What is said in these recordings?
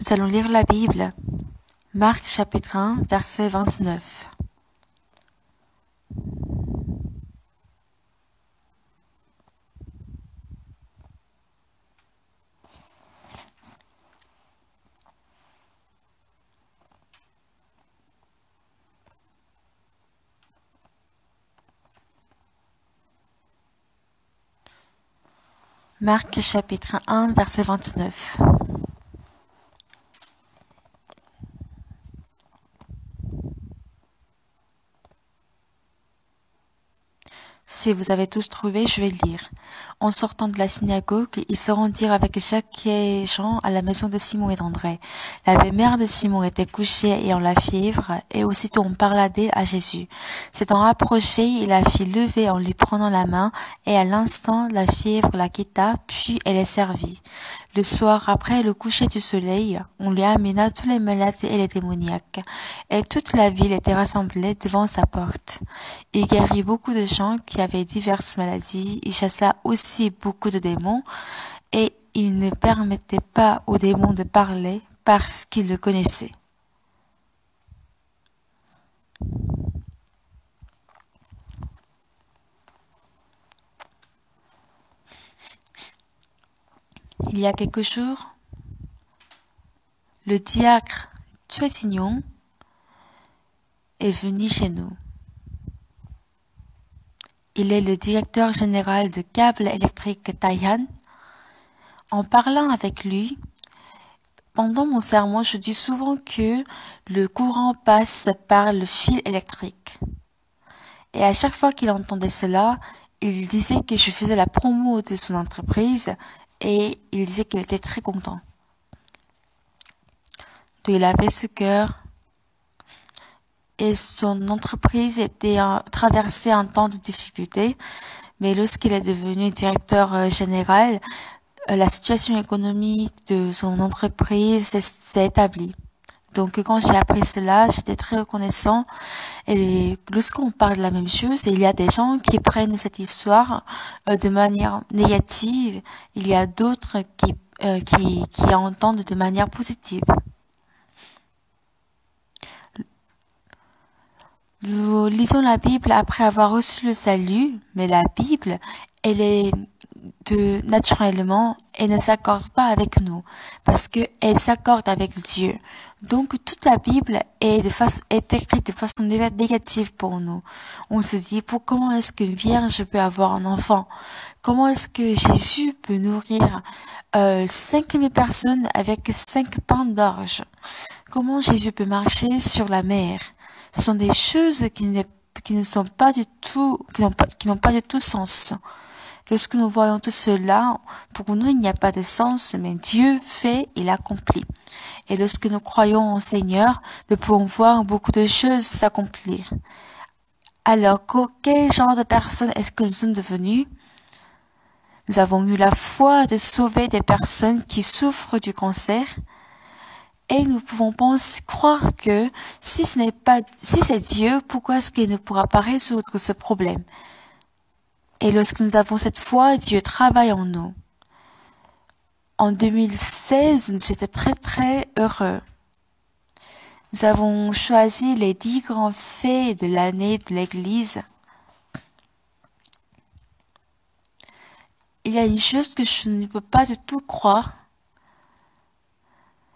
Nous allons lire la Bible. Marc chapitre 1, verset 29. Marc chapitre 1, verset 29. Si vous avez tous trouvé, je vais le lire. En sortant de la synagogue, ils se rendirent avec Jacques et Jean à la maison de Simon et d'André. La belle-mère de Simon était couchée et en la fièvre, et aussitôt on parla d'elle à Jésus. S'étant rapproché, il la fit lever en lui prenant la main, et à l'instant la fièvre la quitta, puis elle est servie. Le soir, après le coucher du soleil, on lui amena tous les malades et les démoniaques, et toute la ville était rassemblée devant sa porte. Il guérit beaucoup de gens qui avaient diverses maladies, il chassa aussi beaucoup de démons, et il ne permettait pas aux démons de parler parce qu'il le connaissait. Il y a quelques jours, le diacre Tuetignon est venu chez nous. Il est le directeur général de Câbles électriques Taïwan. En parlant avec lui, pendant mon sermon, je dis souvent que le courant passe par le fil électrique. Et à chaque fois qu'il entendait cela, il disait que je faisais la promo de son entreprise et il disait qu'il était très content. Donc il avait ce cœur et son entreprise était traversée un temps de difficulté, mais lorsqu'il est devenu directeur général, la situation économique de son entreprise s'est établie. Donc quand j'ai appris cela, j'étais très reconnaissant. Et lorsqu'on parle de la même chose, il y a des gens qui prennent cette histoire de manière négative. Il y a d'autres qui entendent de manière positive. Nous lisons la Bible après avoir reçu le salut, mais la Bible, elle est naturellement, elle ne s'accorde pas avec nous, parce que elle s'accorde avec Dieu. Donc, toute la Bible est écrite de façon négative pour nous. On se dit, comment est-ce qu'une vierge peut avoir un enfant? Comment est-ce que Jésus peut nourrir 5000 personnes avec 5 pains d'orge? Comment Jésus peut marcher sur la mer? Ce sont des choses qui n'ont pas du tout sens. Lorsque nous voyons tout cela, pour nous, il n'y a pas de sens, mais Dieu fait, il accomplit. Et lorsque nous croyons au Seigneur, nous pouvons voir beaucoup de choses s'accomplir. Alors, quel genre de personnes est-ce que nous sommes devenus? Nous avons eu la foi de sauver des personnes qui souffrent du cancer. Et nous pouvons croire que si c'est Dieu, pourquoi est-ce qu'il ne pourra pas résoudre ce problème? Et lorsque nous avons cette foi, Dieu travaille en nous. En 2016, j'étais très très heureux. Nous avons choisi les 10 grands faits de l'année de l'Église. Il y a une chose que je ne peux pas du tout croire,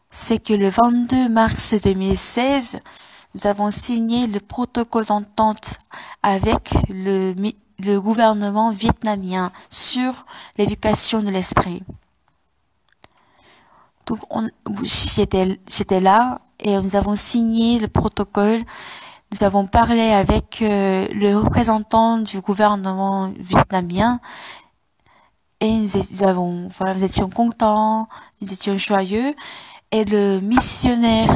c'est que le 22 mars 2016, nous avons signé le protocole d'entente avec le gouvernement vietnamien sur l'éducation de l'esprit. Donc, j'étais là et nous avons signé le protocole. Nous avons parlé avec le représentant du gouvernement vietnamien et nous étions contents, nous étions joyeux. Et le missionnaire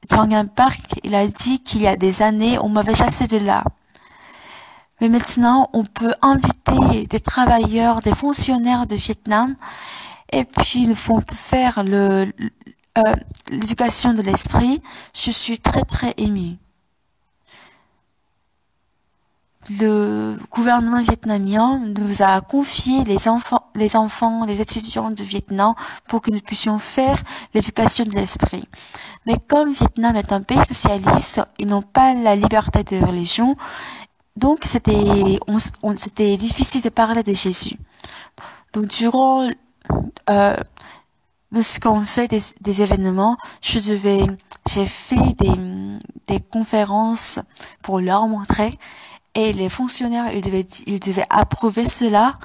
Jang Park, il a dit qu'il y a des années, on m'avait chassé de là. Mais maintenant, on peut inviter des travailleurs, des fonctionnaires de Vietnam, et puis nous pouvons faire l'éducation de l'esprit. Je suis très très émue. le gouvernement vietnamien nous a confié les étudiants du Vietnam pour que nous puissions faire l'éducation de l'esprit. Mais comme Vietnam est un pays socialiste, ils n'ont pas la liberté de religion, donc c'était difficile de parler de Jésus. Donc durant lorsqu'on fait des événements, j'ai fait des conférences pour leur montrer, et les fonctionnaires, ils devaient approuver cela.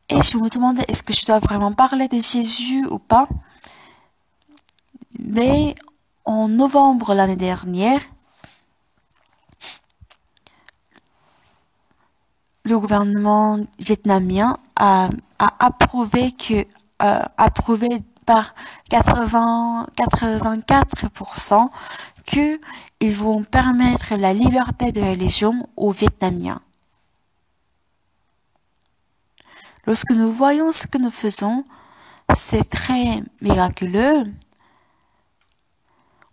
Et je me demandais, est-ce que je dois vraiment parler de Jésus ou pas? Mais en novembre l'année dernière, le gouvernement vietnamien a approuvé par 84% que ils vont permettre la liberté de religion aux Vietnamiens. Lorsque nous voyons ce que nous faisons, c'est très miraculeux.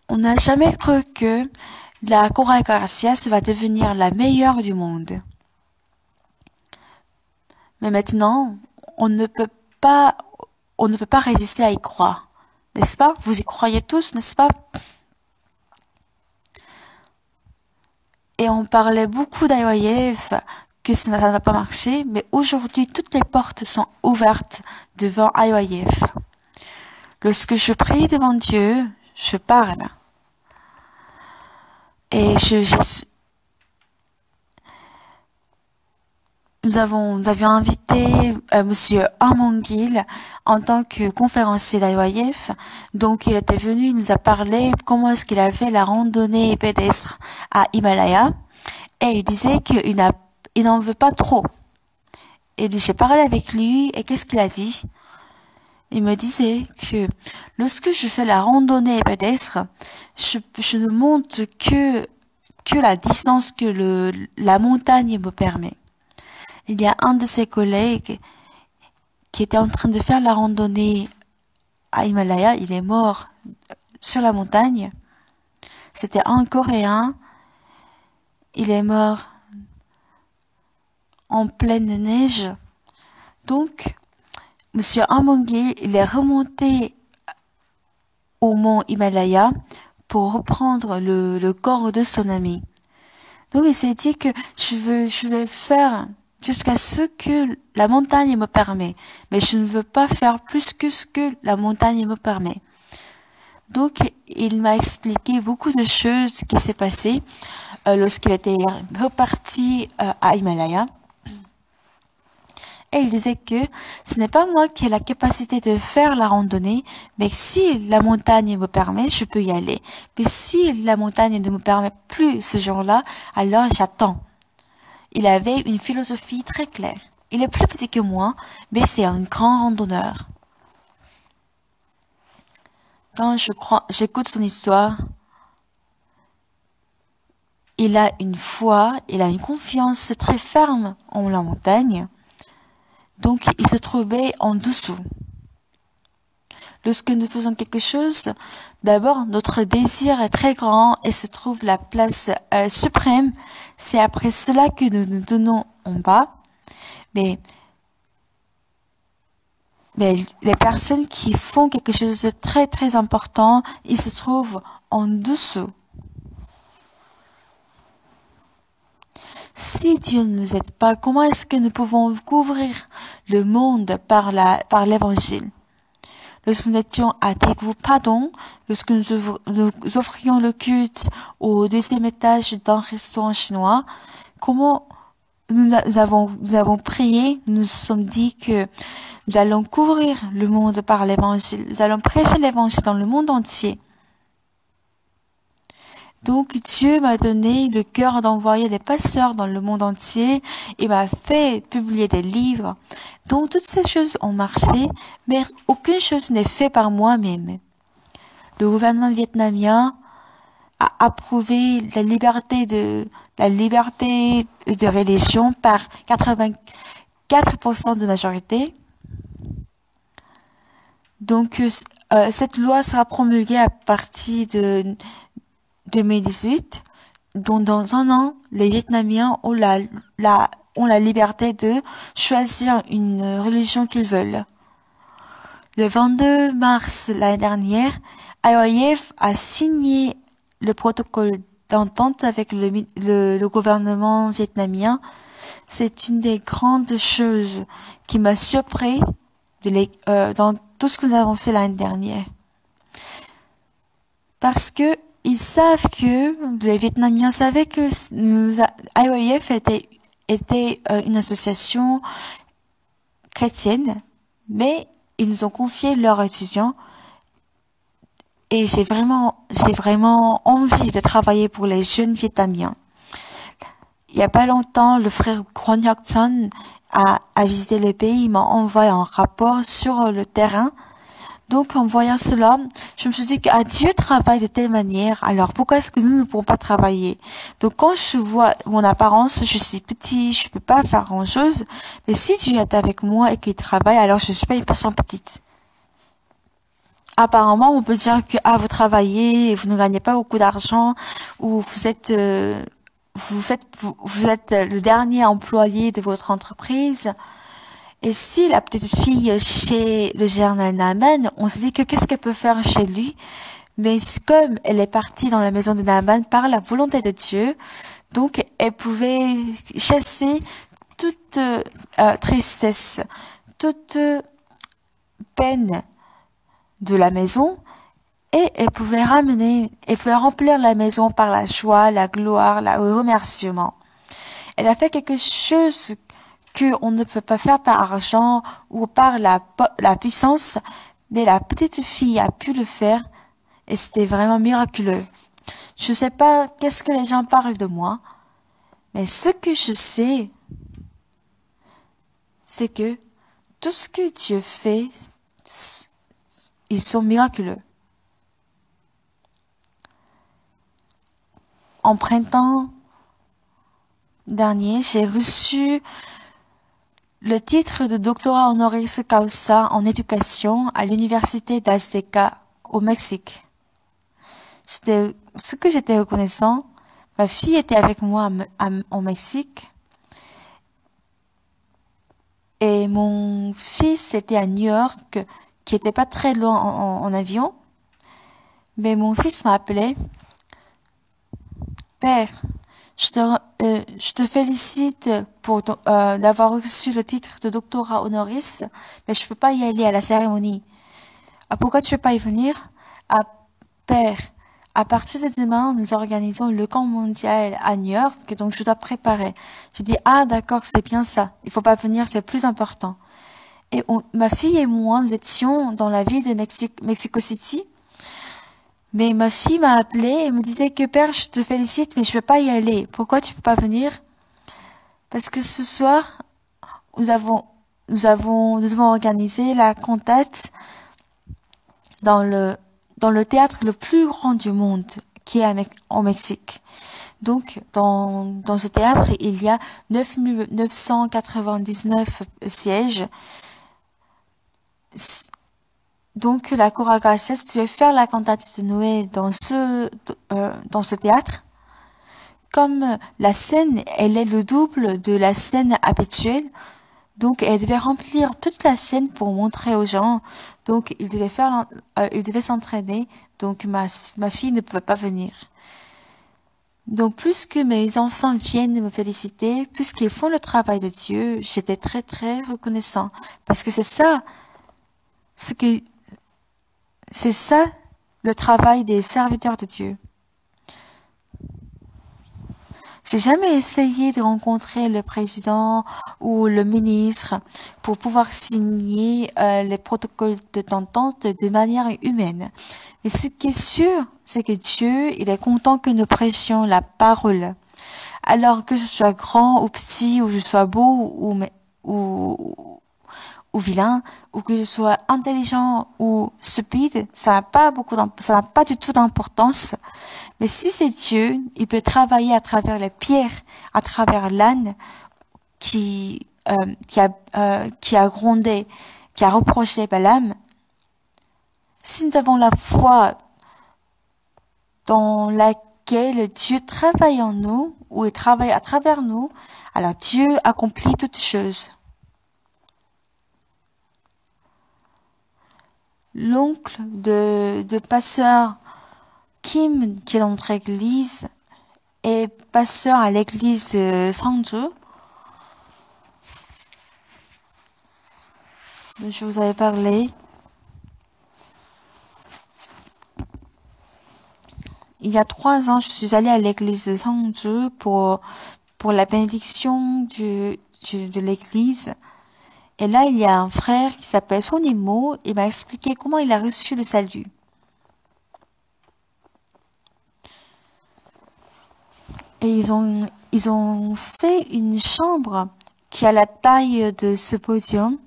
On n'a jamais cru que la Chorale Gracias va devenir la meilleure du monde. Mais maintenant, on ne peut pas résister à y croire. N'est-ce pas? Vous y croyez tous, n'est-ce pas? Et on parlait beaucoup d'IYF, que ça ne va pas marcher, mais aujourd'hui, toutes les portes sont ouvertes devant IYF. Lorsque je prie devant Dieu, je parle. Et nous avions invité Monsieur Armongil en tant que conférencier d'IYF. Donc, il était venu, il nous a parlé comment est-ce qu'il a fait la randonnée pédestre à Himalaya. Et il disait qu'il n'en veut pas trop. Et j'ai parlé avec lui, et qu'est-ce qu'il a dit? Il me disait que lorsque je fais la randonnée pédestre, je ne monte que la distance que la montagne me permet. Il y a un de ses collègues qui était en train de faire la randonnée à Himalaya. Il est mort sur la montagne. C'était un Coréen. Il est mort en pleine neige. Donc, Monsieur Amongé, il est remonté au mont Himalaya pour reprendre le corps de son ami. Donc, il s'est dit que je vais faire jusqu'à ce que la montagne me permet. Mais je ne veux pas faire plus que ce que la montagne me permet. Donc, il m'a expliqué beaucoup de choses qui s'est passé lorsqu'il était reparti à Himalaya. Et il disait que ce n'est pas moi qui ai la capacité de faire la randonnée, mais si la montagne me permet, je peux y aller. Mais si la montagne ne me permet plus ce jour-là, alors j'attends. Il avait une philosophie très claire. Il est plus petit que moi, mais c'est un grand randonneur. Quand j'écoute son histoire, il a une foi, il a une confiance très ferme en la montagne. Donc, il se trouvait en dessous. Lorsque nous faisons quelque chose, d'abord, notre désir est très grand et se trouve la place suprême. C'est après cela que nous nous donnons en bas. Mais les personnes qui font quelque chose de très, très important, ils se trouvent en dessous. Si Dieu ne nous aide pas, comment est-ce que nous pouvons couvrir le monde par l'évangile? Lorsque nous étions à Daegu Padong, lorsque nous offrions le culte au deuxième étage d'un restaurant chinois, comment nous avons prié, nous nous sommes dit que nous allons couvrir le monde par l'évangile, nous allons prêcher l'évangile dans le monde entier. Donc Dieu m'a donné le cœur d'envoyer des pasteurs dans le monde entier. Il m'a fait publier des livres. Donc toutes ces choses ont marché, mais aucune chose n'est faite par moi-même. Le gouvernement vietnamien a approuvé la liberté de religion par 84% de majorité. Donc cette loi sera promulguée à partir de 2018. dont dans un an, les Vietnamiens ont la liberté de choisir une religion qu'ils veulent. Le 22 mars l'année dernière, Aliyev a signé le protocole d'entente avec le gouvernement vietnamien. C'est une des grandes choses qui m'a surpris dans tout ce que nous avons fait l'année dernière. Parce que ils savent que, les Vietnamiens savaient que IOIF était une association chrétienne, mais ils nous ont confié leurs étudiants et j'ai vraiment envie de travailler pour les jeunes Vietnamiens. Il y a pas longtemps, le frère Kwon Hyuk-chun a visité le pays, il m'a envoyé un rapport sur le terrain. Donc, en voyant cela, je me suis dit que Dieu travaille de telle manière, alors pourquoi est-ce que nous ne pouvons pas travailler? Donc, quand je vois mon apparence, je suis petit, je peux pas faire grand chose, mais si Dieu est avec moi et qu'il travaille, alors je suis pas une personne petite. Apparemment, on peut dire que, vous travaillez, vous ne gagnez pas beaucoup d'argent, ou vous êtes le dernier employé de votre entreprise. Et si la petite fille chez le général Naaman, on se dit que qu'est-ce qu'elle peut faire chez lui? Mais comme elle est partie dans la maison de Naaman par la volonté de Dieu, donc elle pouvait chasser toute tristesse, toute peine de la maison, et elle pouvait remplir la maison par la joie, la gloire, le remerciement. Elle a fait quelque chose qu'on ne peut pas faire par argent ou par la puissance, mais la petite fille a pu le faire et c'était vraiment miraculeux. Je sais pas qu'est-ce que les gens parlent de moi, mais ce que je sais, c'est que tout ce que Dieu fait, ils sont miraculeux. En printemps dernier, j'ai reçu le titre de doctorat honoris causa en éducation à l'université d'Azteca au Mexique. Ce que j'étais reconnaissant, ma fille était avec moi au Mexique et mon fils était à New York, qui était pas très loin en avion. Mais mon fils m'a appelé. Père, je te félicite pour d'avoir reçu le titre de doctorat honoris, mais je peux pas y aller à la cérémonie. Pourquoi tu peux pas y venir? Père, à partir de demain, nous organisons le camp mondial à New York, donc je dois préparer. J'ai dit, d'accord, c'est bien ça. Il faut pas venir, c'est plus important. Et ma fille et moi, nous étions dans la ville de Mexico City. Mais ma fille m'a appelé et me disait que père, je te félicite, mais je peux pas y aller. Pourquoi tu peux pas venir? Parce que ce soir, nous devons organiser la cantate dans le théâtre le plus grand du monde, qui est au Mexique. Donc, dans ce théâtre, il y a 999 sièges. Donc, la chorégraphie devait faire la cantate de Noël dans ce théâtre. Comme la scène, elle est le double de la scène habituelle. Donc, elle devait remplir toute la scène pour montrer aux gens. Donc, il devait s'entraîner. Donc, ma fille ne pouvait pas venir. Donc, plus que mes enfants viennent me féliciter, plus qu'ils font le travail de Dieu, j'étais très, très reconnaissant. Parce que c'est ça le travail des serviteurs de Dieu. J'ai jamais essayé de rencontrer le président ou le ministre pour pouvoir signer les protocoles d'entente de manière humaine. Mais ce qui est sûr, c'est que Dieu, il est content que nous prêchions la parole. Alors que je sois grand ou petit, ou je sois beau ou vilain, ou que je sois intelligent ou stupide, ça n'a pas du tout d'importance. Mais si c'est Dieu, il peut travailler à travers les pierres, à travers l'âne qui a grondé, qui a reproché Balaam. Si nous avons la foi dans laquelle Dieu travaille en nous, ou il travaille à travers nous, alors Dieu accomplit toutes choses. L'oncle de pasteur Kim, qui est dans notre église, est pasteur à l'église Sangju. Je vous avais parlé. Il y a 3 ans, je suis allée à l'église de Sangju pour la bénédiction de l'église. Et là, il y a un frère qui s'appelle Sonimo. Il m'a expliqué comment il a reçu le salut. Et ils ont fait une chambre qui a la taille de ce podium.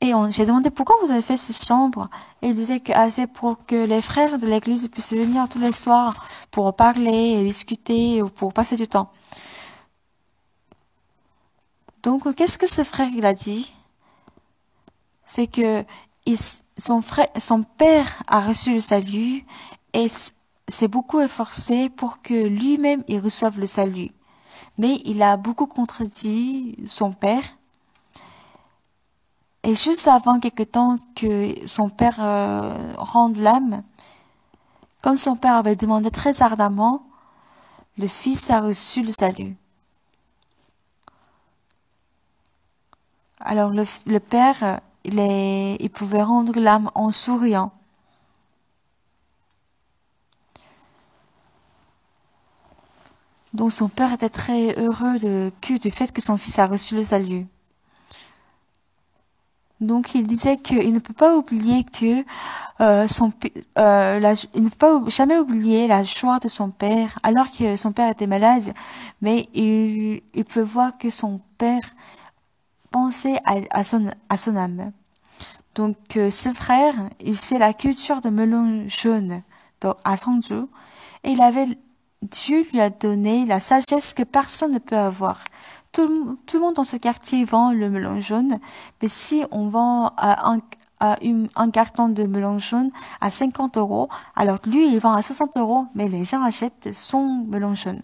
Et j'ai demandé pourquoi vous avez fait cette chambre. Et il disait que c'est pour que les frères de l'église puissent venir tous les soirs pour parler et discuter ou pour passer du temps. Donc, qu'est-ce que ce frère il a dit? C'est que son père a reçu le salut et s'est beaucoup efforcé pour que lui-même il reçoive le salut. Mais il a beaucoup contredit son père. Et juste avant quelque temps que son père rende l'âme, comme son père avait demandé très ardemment, le fils a reçu le salut. Alors le père, il pouvait rendre l'âme en souriant. Donc son père était très heureux du fait que son fils a reçu le salut. Donc il disait qu'il ne peut pas oublier que il ne peut pas jamais oublier la joie de son père alors que son père était malade, mais il peut voir que son père pensait à son âme. Donc ce frère, il fait la culture de melon jaune à Sangju et Dieu lui a donné la sagesse que personne ne peut avoir. Tout le monde dans ce quartier vend le melon jaune, mais si on vend un carton de melon jaune à 50 €, alors lui, il vend à 60 €, mais les gens achètent son melon jaune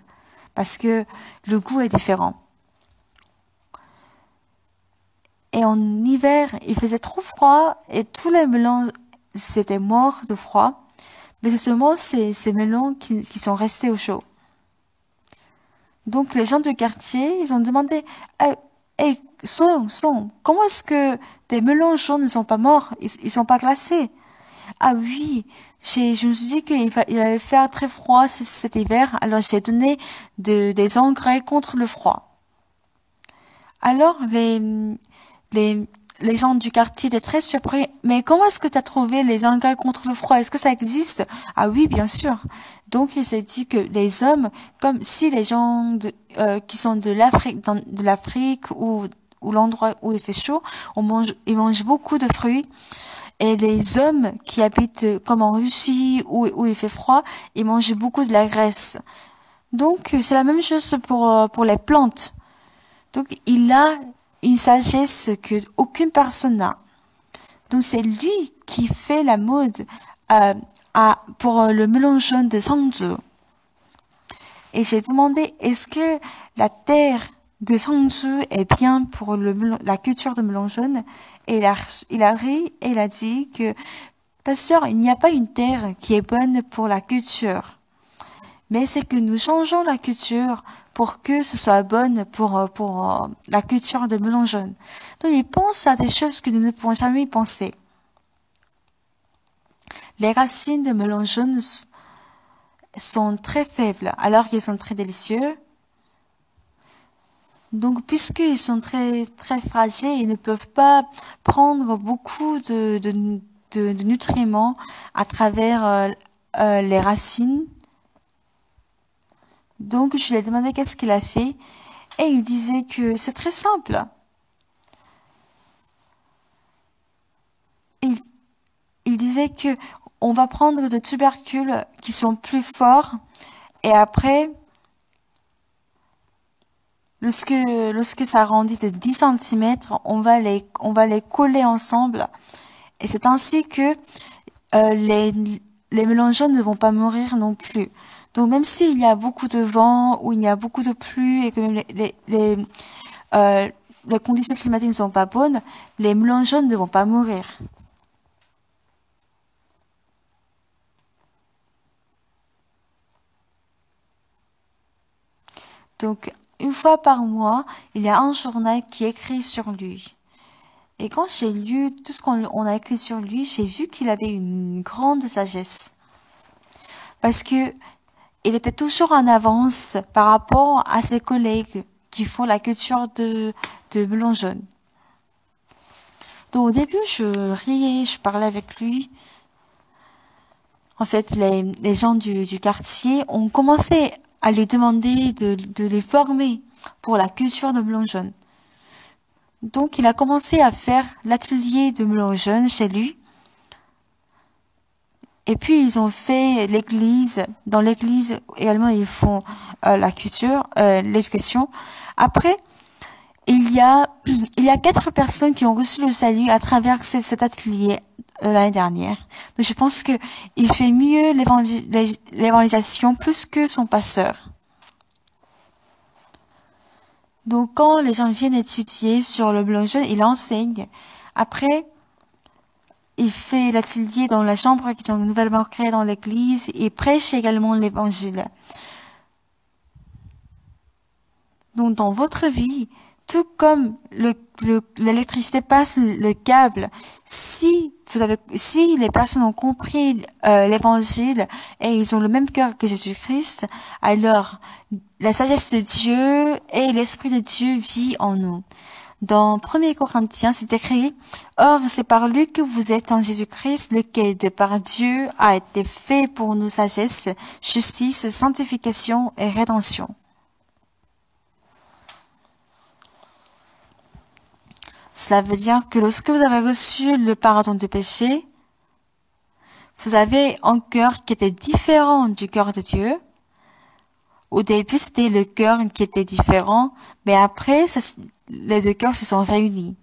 parce que le goût est différent. Et en hiver, il faisait trop froid et tous les melons s'étaient morts de froid, mais c'est seulement ces melons qui sont restés au chaud. Donc les gens du quartier, ils ont demandé hey, comment est-ce que tes melons jaunes ne sont pas morts, ils sont pas glacés? Ah oui, je me suis dit qu'il allait faire très froid cet hiver, alors j'ai donné des engrais contre le froid. Alors les gens du quartier étaient très surpris. Mais comment est-ce que tu as trouvé les engrais contre le froid? Est-ce que ça existe? Ah oui, bien sûr. Donc, il s'est dit que les hommes, comme si les gens qui sont de l'Afrique ou l'endroit où il fait chaud, ils mangent beaucoup de fruits. Et les hommes qui habitent comme en Russie où il fait froid, ils mangent beaucoup de la graisse. Donc, c'est la même chose pour les plantes. Donc, il a une sagesse que aucune personne n'a. Donc, c'est lui qui fait la mode pour le melon jaune de Sangju. Et j'ai demandé, est-ce que la terre de Sangju est bien pour la culture de melon jaune? Et il a ri et il a dit que, pasteur, il n'y a pas une terre qui est bonne pour la culture. Mais c'est que nous changeons la culture pour que ce soit bonne pour la culture de melon jaune. Donc, il pense à des choses que nous ne pouvons jamais y penser. Les racines de melon jaune sont très faibles, alors qu'ils sont très délicieux. Donc, puisqu'ils sont très, très fragiles, ils ne peuvent pas prendre beaucoup de nutriments à travers les racines. Donc, je lui ai demandé qu'est-ce qu'il a fait. Et il disait que c'est très simple. Il disait que on va prendre des tubercules qui sont plus forts. Et après, lorsque ça grandit de 10 cm, on va les coller ensemble. Et c'est ainsi que les melons jaunes ne vont pas mourir non plus. Donc même s'il y a beaucoup de vent ou il y a beaucoup de pluie et que même les conditions climatiques ne sont pas bonnes, les melons jaunes ne vont pas mourir. Donc, une fois par mois, il y a un journal qui écrit sur lui. Et quand j'ai lu tout ce qu'on a écrit sur lui, j'ai vu qu'il avait une grande sagesse. Parce que il était toujours en avance par rapport à ses collègues qui font la culture de melon jaune. Donc au début, je riais, je parlais avec lui. En fait, les gens du quartier ont commencé à lui demander de les former pour la culture de melon jaune. Donc, il a commencé à faire l'atelier de melon jaune chez lui. Et puis, ils ont fait l'église. Dans l'église, également, ils font la culture, l'éducation. Après, il y a 4 personnes qui ont reçu le salut à travers cet atelier l'année dernière. Donc, je pense que il fait mieux l'évangélisation plus que son pasteur. Donc, quand les gens viennent étudier sur le melon jaune, il enseigne. Après, il fait l'atelier dans la chambre qui sont nouvellement créée dans l'église et prêche également l'évangile. Donc, dans votre vie, tout comme l'électricité passe le câble, si les personnes ont compris l'évangile et ils ont le même cœur que Jésus-Christ, alors la sagesse de Dieu et l'Esprit de Dieu vit en nous. Dans 1 Corinthiens, c'est écrit, « Or, c'est par lui que vous êtes en Jésus-Christ, lequel de par Dieu a été fait pour nous sagesse, justice, sanctification et rédemption. » Cela veut dire que lorsque vous avez reçu le pardon du péché, vous avez un cœur qui était différent du cœur de Dieu. Au début, c'était le cœur qui était différent, mais après, les 2 cœurs se sont réunis.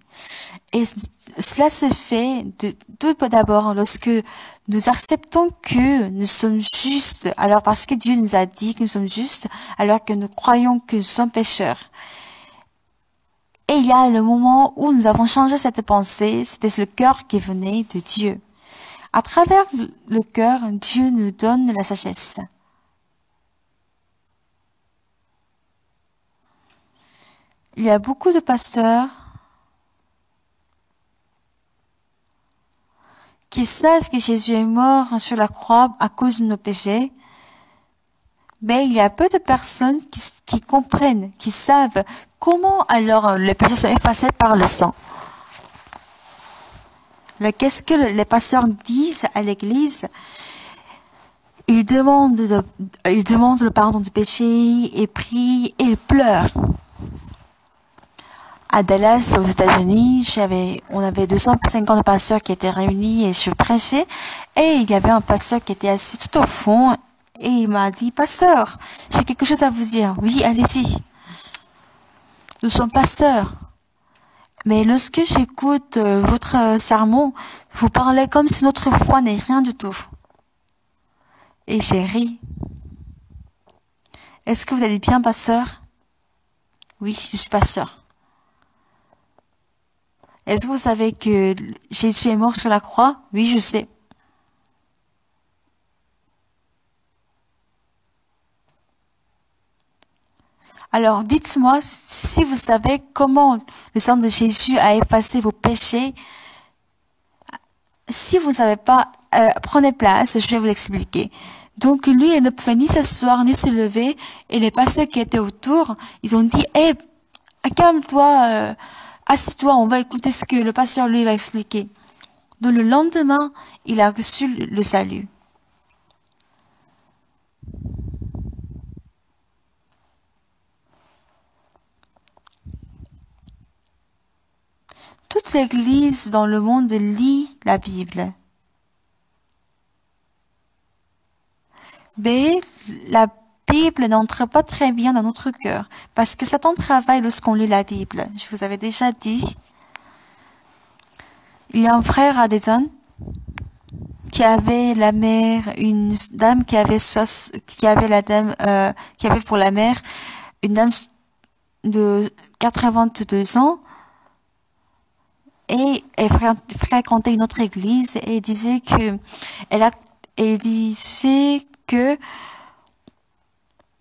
Et cela se fait tout d'abord lorsque nous acceptons que nous sommes justes, alors parce que Dieu nous a dit que nous sommes justes, alors que nous croyons que nous sommes pécheurs. Et il y a le moment où nous avons changé cette pensée, c'était le cœur qui venait de Dieu. À travers le cœur, Dieu nous donne la sagesse. Il y a beaucoup de pasteurs qui savent que Jésus est mort sur la croix à cause de nos péchés, mais il y a peu de personnes qui comprennent, qui savent comment alors les péchés sont effacés par le sang. Qu'est-ce que les pasteurs disent à l'église? Ils demandent le pardon du péché et prient et ils pleurent. À Dallas, aux États-Unis, on avait 250 pasteurs qui étaient réunis et je prêchais. Et il y avait un pasteur qui était assis tout au fond et il m'a dit, pasteur, j'ai quelque chose à vous dire. Oui, allez-y. Nous sommes pasteurs. Mais lorsque j'écoute votre sermon, vous parlez comme si notre foi n'est rien du tout. Et j'ai ri. Est-ce que vous allez bien, pasteur? Oui, je suis pasteur. Est-ce que vous savez que Jésus est mort sur la croix? Oui, je sais. Alors, dites-moi si vous savez comment le sang de Jésus a effacé vos péchés. Si vous ne savez pas, prenez place, je vais vous expliquer. Donc, lui, il ne pouvait ni s'asseoir, ni se lever, et les pasteurs qui étaient autour, ils ont dit, hey, calme-toi, assis-toi, on va écouter ce que le pasteur lui va expliquer. Donc, le lendemain, il a reçu le salut. Toute l'église dans le monde lit la Bible. Mais la Bible n'entre pas très bien dans notre cœur parce que Satan travaille lorsqu'on lit la Bible. Je vous avais déjà dit. Il y a un frère à Addison qui avait la mère, une dame qui avait pour la mère une dame de 82 ans et elle fréquentait une autre église et disait que elle a, elle disait que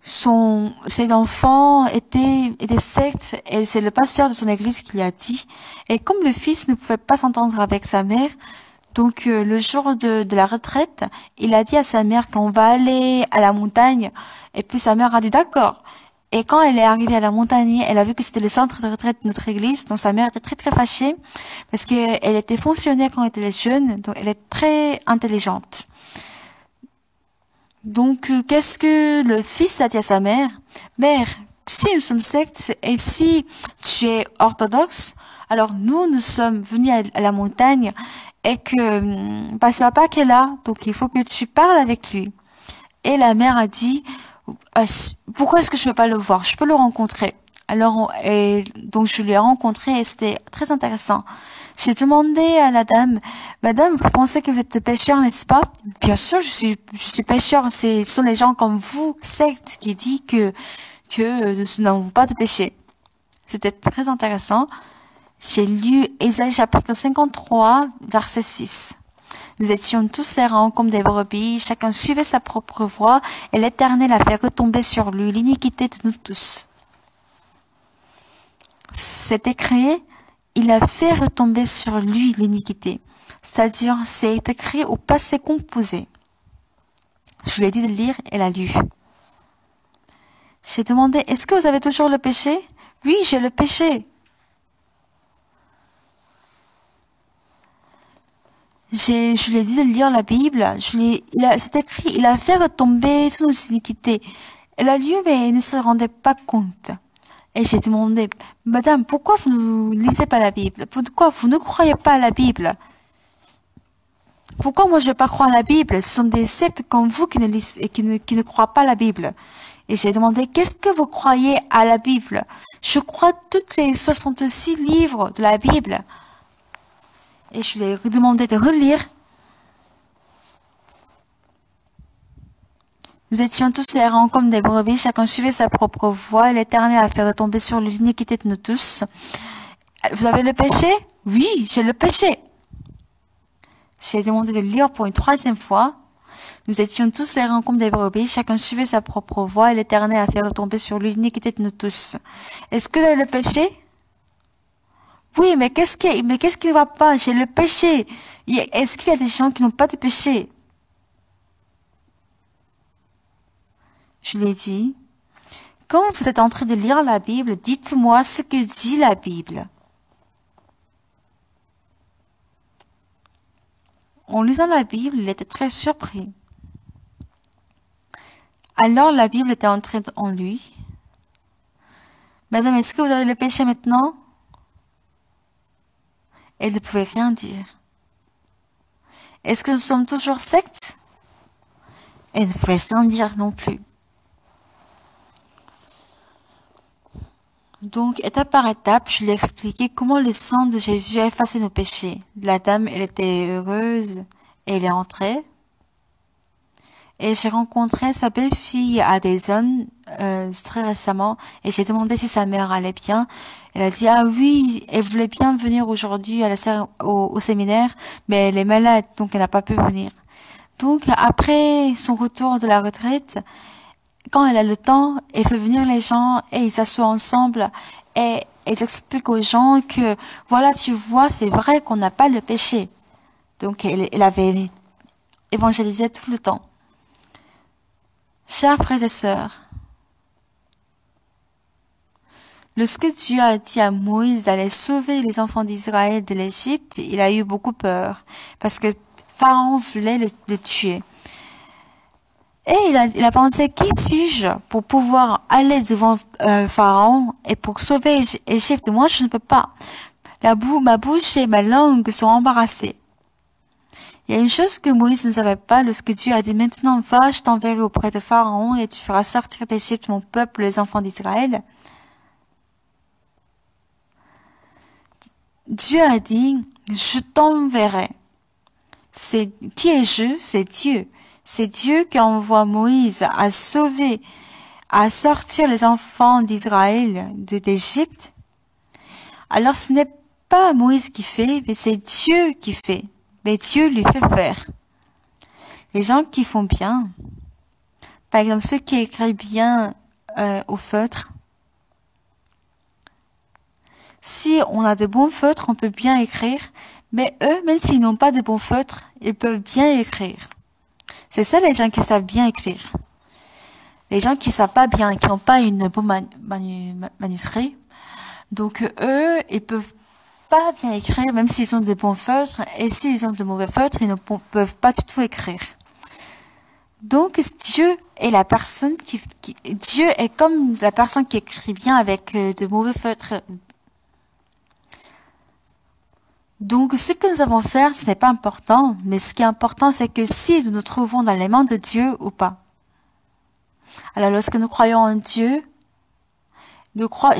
ses enfants étaient sectes et c'est le pasteur de son église qui lui a dit. Et comme le fils ne pouvait pas s'entendre avec sa mère, donc le jour de la retraite, il a dit à sa mère qu'on va aller à la montagne. Et puis sa mère a dit d'accord. Et quand elle est arrivée à la montagne, elle a vu que c'était le centre de retraite de notre église. Donc sa mère était très très fâchée parce qu'elle était fonctionnaire quand elle était jeune. Donc elle est très intelligente. Donc qu'est-ce que le fils a dit à sa mère? Mère, si nous sommes sectes et si tu es orthodoxe, alors nous sommes venus à la montagne et que Pasteur Papa est là, donc il faut que tu parles avec lui. Et la mère a dit, pourquoi est-ce que je ne peux pas le voir? Je peux le rencontrer. Alors, donc je l'ai rencontré et c'était très intéressant. J'ai demandé à la dame, Madame, vous pensez que vous êtes pécheur, n'est-ce pas? Bien sûr, je suis pécheur. Ce sont les gens comme vous, secte, qui dit que nous n'avons pas de péché. C'était très intéressant. J'ai lu Ésaïe chapitre 53, verset 6. Nous étions tous errants comme des brebis, chacun suivait sa propre voie, et l'Éternel a fait retomber sur lui l'iniquité de nous tous. C'est écrit, il a fait retomber sur lui l'iniquité. C'est-à-dire, c'est écrit au passé composé. Je lui ai dit de lire, elle a lu. J'ai demandé, est-ce que vous avez toujours le péché? Oui, j'ai le péché. Je lui ai dit de lire la Bible. C'est écrit, il a fait retomber toutes nos iniquités. Elle a lu, mais elle ne se rendait pas compte. Et j'ai demandé, Madame, pourquoi vous ne lisez pas la Bible? Pourquoi vous ne croyez pas à la Bible? Pourquoi moi je ne vais pas croire à la Bible? Ce sont des sectes comme vous qui ne lisent et qui ne croient pas à la Bible. Et j'ai demandé, qu'est-ce que vous croyez à la Bible? Je crois toutes les 66 livres de la Bible. Et je lui ai demandé de relire. Nous étions tous errants comme des brebis, chacun suivait sa propre voie, et l'Éternel a fait retomber sur l'iniquité de nous tous. Vous avez le péché? Oui, j'ai le péché. J'ai demandé de lire pour une troisième fois. Nous étions tous errants comme des brebis, chacun suivait sa propre voie, et l'Éternel a fait retomber sur l'iniquité de nous tous. Est-ce que vous avez le péché? Oui, mais qu'est-ce qui ne va pas? J'ai le péché. Est-ce qu'il y a des gens qui n'ont pas de péché? Je lui ai dit, quand vous êtes en train de lire la Bible, dites-moi ce que dit la Bible. En lisant la Bible, il était très surpris. Alors la Bible était entrée en lui. Madame, est-ce que vous avez le péché maintenant? Elle ne pouvait rien dire. Est-ce que nous sommes toujours sectes? Elle ne pouvait rien dire non plus. Donc, étape par étape, je lui ai expliqué comment le sang de Jésus a effacé nos péchés. La dame, elle était heureuse et elle est entrée. Et j'ai rencontré sa belle-fille à Dayton très récemment et j'ai demandé si sa mère allait bien. Elle a dit ah oui, elle voulait bien venir aujourd'hui au séminaire, mais elle est malade donc elle n'a pas pu venir. Donc après son retour de la retraite, quand elle a le temps, elle fait venir les gens et ils s'assoient ensemble et elle explique aux gens que voilà tu vois c'est vrai qu'on n'a pas le péché. Donc elle avait évangélisé tout le temps. Chers frères et sœurs, lorsque Dieu a dit à Moïse d'aller sauver les enfants d'Israël de l'Égypte, il a eu beaucoup peur parce que Pharaon voulait le tuer. Et il a pensé, qui suis-je pour pouvoir aller devant Pharaon et pour sauver l'Égypte? Moi, je ne peux pas. Ma bouche et ma langue sont embarrassées. Il y a une chose que Moïse ne savait pas lorsque Dieu a dit maintenant va, je t'enverrai auprès de Pharaon et tu feras sortir d'Égypte mon peuple, les enfants d'Israël. Dieu a dit je t'enverrai. Qui est je? C'est Dieu. C'est Dieu qui envoie Moïse à sauver, à sortir les enfants d'Israël d'Égypte. Alors ce n'est pas Moïse qui fait, mais c'est Dieu qui fait. Mais Dieu lui fait faire. Les gens qui font bien, par exemple ceux qui écrivent bien au feutre, si on a de bons feutres, on peut bien écrire, mais eux, même s'ils n'ont pas de bons feutres, ils peuvent bien écrire. C'est ça les gens qui savent bien écrire. Les gens qui savent pas bien, qui n'ont pas une bonne manuscrit, donc eux, ils peuvent pas bien écrire, même s'ils ont de bons feutres, et s'ils ont de mauvais feutres, ils ne peuvent pas du tout écrire. Donc Dieu est la personne Dieu est comme la personne qui écrit bien avec de mauvais feutres. Donc, ce que nous avons faire, ce n'est pas important, mais ce qui est important, c'est que si nous nous trouvons dans les mains de Dieu ou pas. Alors, lorsque nous croyons en Dieu,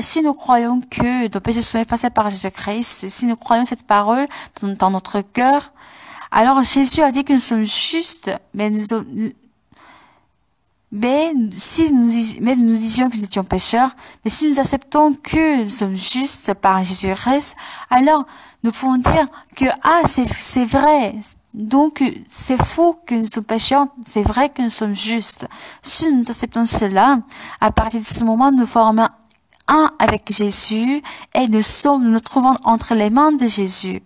si nous croyons que nos péchés sont effacés par Jésus-Christ, si nous croyons cette parole dans notre cœur, alors Jésus a dit que nous sommes justes, mais nous disions que nous étions pécheurs, mais si nous acceptons que nous sommes justes par Jésus-Christ, alors nous pouvons dire que c'est vrai. Donc c'est faux que nous sommes pécheurs, c'est vrai que nous sommes justes. Si nous acceptons cela, à partir de ce moment, nous formons un avec Jésus et nous trouvons entre les mains de Jésus.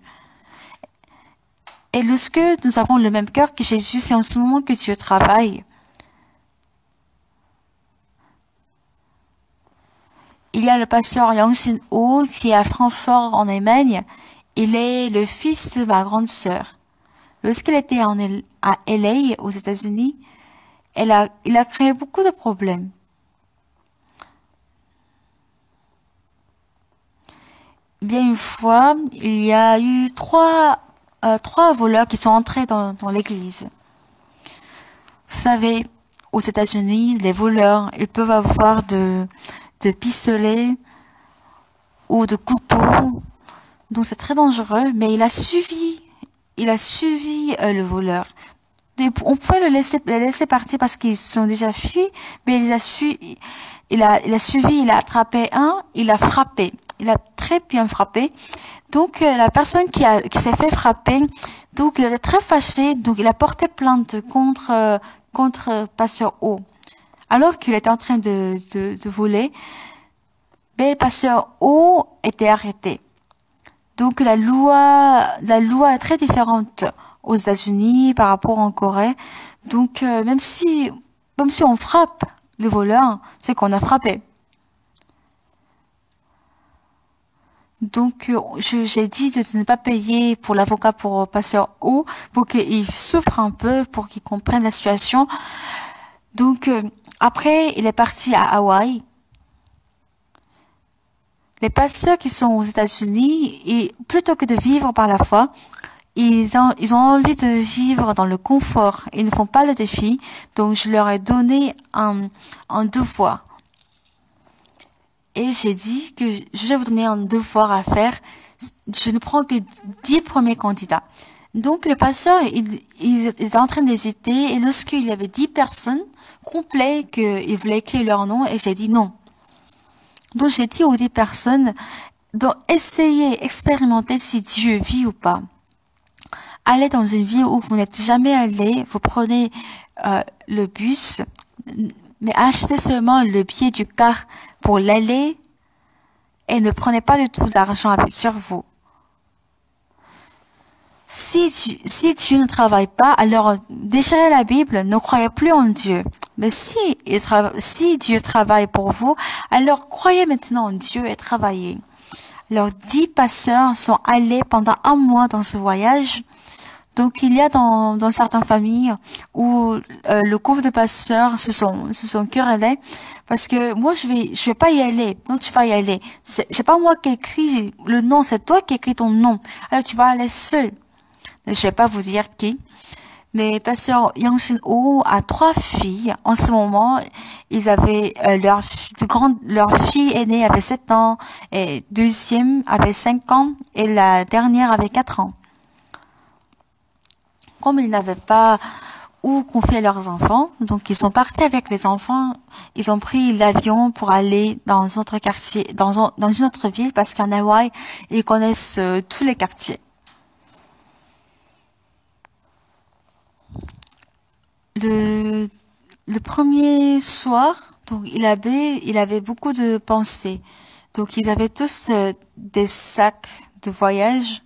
Et lorsque nous avons le même cœur que Jésus, c'est en ce moment que Dieu travaille. Il y a le pasteur Yang Sin-ho qui est à Francfort en Allemagne. Il est le fils de ma grande sœur. Lorsqu'elle était à LA, aux États-Unis, il a créé beaucoup de problèmes. Il y a une fois, il y a eu trois voleurs qui sont entrés dans l'église. Vous savez, aux États-Unis, les voleurs, ils peuvent avoir de pistolets ou de couteaux. Donc c'est très dangereux, mais il a suivi le voleur. On pouvait le laisser partir parce qu'ils sont déjà fuis, mais il a suivi, il a attrapé un, il a frappé. Il a très bien frappé. Donc la personne qui s'est fait frapper, donc il était très fâché, donc il a porté plainte contre Pasteur O. Alors qu'il était en train de voler, mais le Pasteur O était arrêté. Donc la loi est très différente aux États-Unis par rapport en Corée. Donc même si on frappe le voleur, c'est qu'on a frappé. Donc j'ai dit de ne pas payer pour l'avocat pour Pasteur O pour qu'il souffre un peu, pour qu'il comprenne la situation. Donc après il est parti à Hawaï. Les pasteurs qui sont aux États-Unis, et plutôt que de vivre par la foi, ils ont envie de vivre dans le confort. Ils ne font pas le défi. Donc, je leur ai donné un devoir. Et j'ai dit que je vais vous donner un devoir à faire. Je ne prends que 10 premiers candidats. Donc, le pasteur, il était en train d'hésiter. Et lorsqu'il y avait 10 personnes complètes qu'ils voulaient écrire leur nom, et j'ai dit non. Donc, j'ai dit aux 10 personnes, donc, essayez, expérimentez si Dieu vit ou pas. Allez dans une ville où vous n'êtes jamais allé, vous prenez le bus, mais achetez seulement le billet du car pour l'aller et ne prenez pas du tout d'argent sur vous. Si Dieu ne travaille pas, alors déchirez la Bible, ne croyez plus en Dieu. Mais si Dieu travaille pour vous, alors croyez maintenant en Dieu et travaillez. Alors 10 pasteurs sont allés pendant 1 mois dans ce voyage. Donc il y a dans certaines familles où le groupe de pasteurs se sont querellés parce que moi je vais pas y aller. Non, tu vas y aller. C'est pas moi qui écris le nom, c'est toi qui écris ton nom. Alors tu vas aller seul. Je vais pas vous dire qui. Mais pasteur Yang Sin-ho a 3 filles. En ce moment, ils avaient leur fille aînée avait 7 ans et deuxième avait 5 ans et la dernière avait 4 ans. comme ils n'avaient pas où confier leurs enfants, donc ils sont partis avec les enfants, ils ont pris l'avion pour aller dans un autre quartier, dans une autre ville, parce qu'en Hawaï, ils connaissent tous les quartiers. Le, le premier soir, donc il avait beaucoup de pensées. Donc ils avaient tous des sacs de voyage.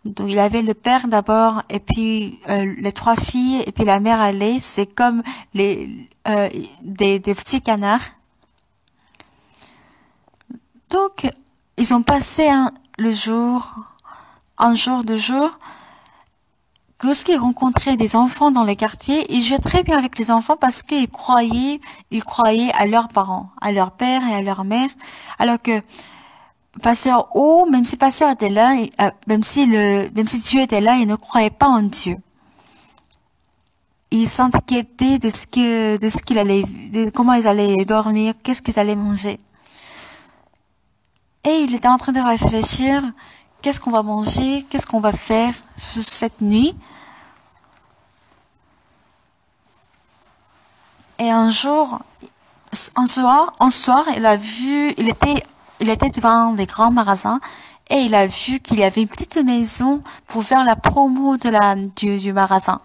Donc il avait le père d'abord et puis les trois filles et puis la mère allait. C'est comme euh, des petits canards. Donc ils ont passé le jour, un jour, 2 jours. Lorsqu'ils rencontraient des enfants dans les quartiers, ils jouaient très bien avec les enfants parce ils croyaient à leurs parents, à leur père et à leur mère. Alors que Pasteur O, même si Pasteur était là, même si Dieu était là, il ne croyait pas en Dieu. Il s'inquiétait de ce qu'il allait, de comment ils allaient dormir, qu'est-ce qu'ils allaient manger. Et il était en train de réfléchir, qu'est-ce qu'on va manger, qu'est-ce qu'on va faire cette nuit. Et un soir, il était devant des grands magasins et il a vu qu'il y avait une petite maison pour faire la promo du magasin.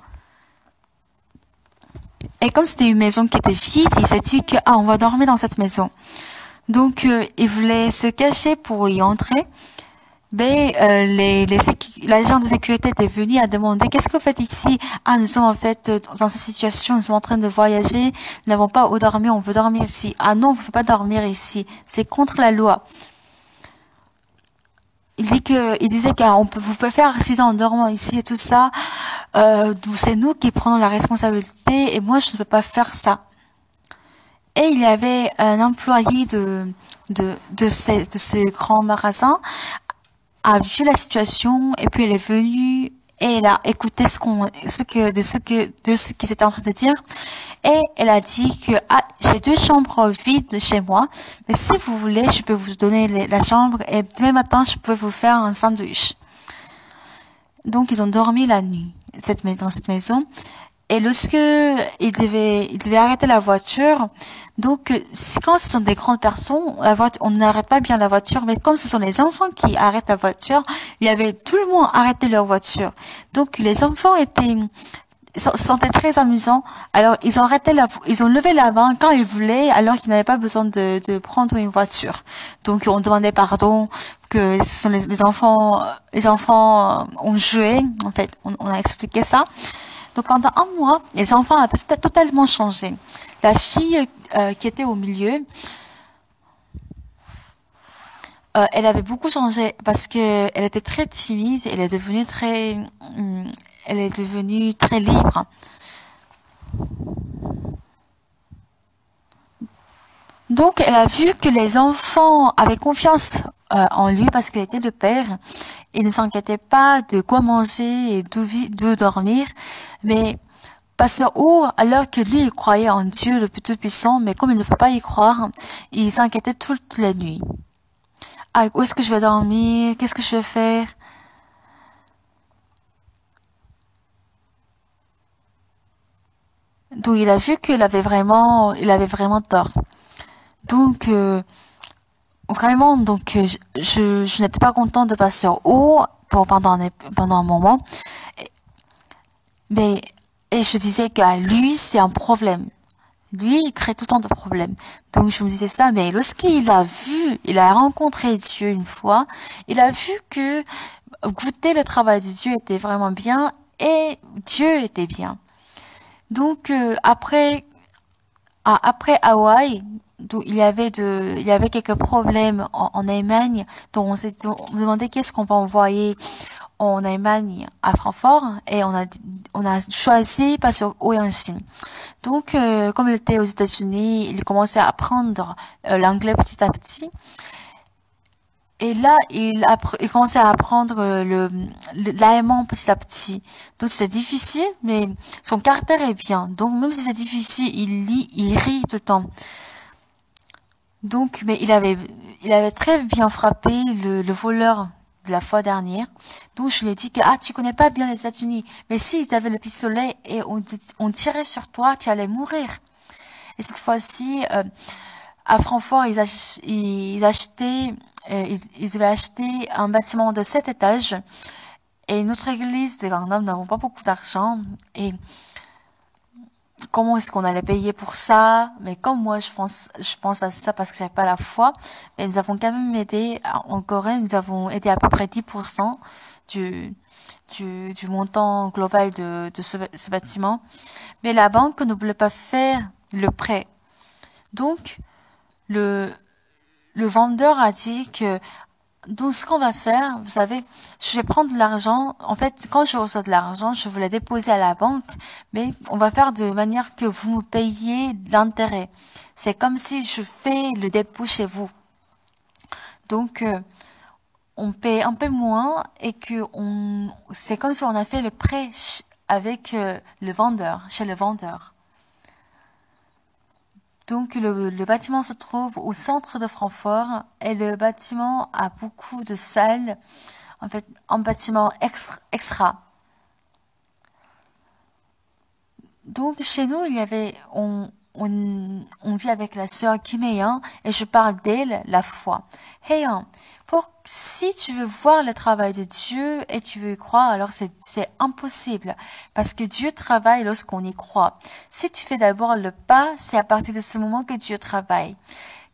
Et comme c'était une maison qui était vide, il s'est dit que, on va dormir dans cette maison. Donc, il voulait se cacher pour y entrer. Mais l'agent de sécurité était venu à demander qu'est-ce que vous faites ici? Ah, nous sommes en fait dans cette situation, nous sommes en train de voyager, nous n'avons pas où dormir, on veut dormir ici. Ah non, vous ne pouvez pas dormir ici, c'est contre la loi. Il disait vous pouvez faire accident en dormant ici et tout ça. C'est nous qui prenons la responsabilité et moi je ne peux pas faire ça. Et il y avait un employé de ce grand magasin a vu la situation et puis elle est venue et elle a écouté de ce qu'ils étaient en train de dire et elle a dit que j'ai 2 chambres vides chez moi, mais si vous voulez je peux vous donner la chambre et demain matin je peux vous faire un sandwich. Donc ils ont dormi la nuit dans cette maison. Et lorsque il devait arrêter la voiture, donc quand ce sont des grandes personnes, on n'arrête pas bien la voiture, mais comme ce sont les enfants qui arrêtent la voiture, tout le monde arrêté leur voiture. Donc les enfants se sentaient très amusants. Alors ils ont levé la main quand ils voulaient, alors qu'ils n'avaient pas besoin de prendre une voiture. Donc on demandait pardon, que ce sont les enfants ont joué. En fait, on a expliqué ça. Donc pendant un mois, les enfants avaient totalement changé. La fille qui était au milieu, elle avait beaucoup changé parce que elle était très timide. Elle est devenue très libre. Donc elle a vu que les enfants avaient confiance en lui parce qu'il était le père. Il ne s'inquiétait pas de quoi manger et d'où dormir. Mais Pasteur Our, alors que lui, il croyait en Dieu le plus tout-puissant, mais comme il ne peut pas y croire, il s'inquiétait toute la nuit. Ah, où est-ce que je vais dormir? Qu'est-ce que je vais faire? Donc il a vu qu'il il avait vraiment tort. Donc vraiment, donc je n'étais pas content de Pasteur Our pendant un moment. Mais, et je disais qu'à lui, c'est un problème. Lui, il crée tout le temps de problèmes. Donc, je me disais ça, mais il a rencontré Dieu une fois, il a vu que goûter le travail de Dieu était vraiment bien et Dieu était bien. Donc, après Hawaï, donc, il y avait quelques problèmes en Allemagne, donc on demandait qu'est-ce qu'on va envoyer en Allemagne à Francfort et on a choisi passer au Yanxin. Donc comme il était aux États-Unis, il commençait à apprendre l'anglais petit à petit. Et là, il commençait à apprendre l'allemand petit à petit. Donc c'est difficile, mais son caractère est bien. Donc même si c'est difficile, il rit tout le temps. Donc, mais il avait très bien frappé le voleur de la fois dernière. Donc je lui ai dit que ah tu connais pas bien les États-Unis, mais si ils avaient le pistolet et on tirait sur toi, tu allais mourir. Et cette fois-ci, à Francfort, ils avaient acheté un bâtiment de 7 étages. Et notre église des Gangnam n'avons pas beaucoup d'argent. Et comment est-ce qu'on allait payer pour ça? Mais comme moi, je pense à ça parce que j'avais pas la foi. Mais nous avons quand même aidé, en Corée, nous avons aidé à peu près 10% du, du montant global de ce bâtiment. Mais la banque ne voulait pas faire le prêt. Donc, le vendeur a dit que, donc ce qu'on va faire, vous savez, je vais prendre de l'argent. En fait, quand je reçois de l'argent, je vais le déposer à la banque, mais on va faire de manière que vous me payiez l'intérêt. C'est comme si je fais le dépôt chez vous. Donc, on paie un peu moins et que c'est comme si on a fait le prêt avec le vendeur, chez le vendeur. Donc le bâtiment se trouve au centre de Francfort et le bâtiment a beaucoup de salles, en fait un bâtiment extra. Donc chez nous il y avait on vit avec la sœur Kim Hye-yeon et je parle d'elle la foi. Hye-yeon, si tu veux voir le travail de Dieu et tu veux y croire, alors c'est impossible parce que Dieu travaille lorsqu'on y croit. Si tu fais d'abord le pas, c'est à partir de ce moment que Dieu travaille.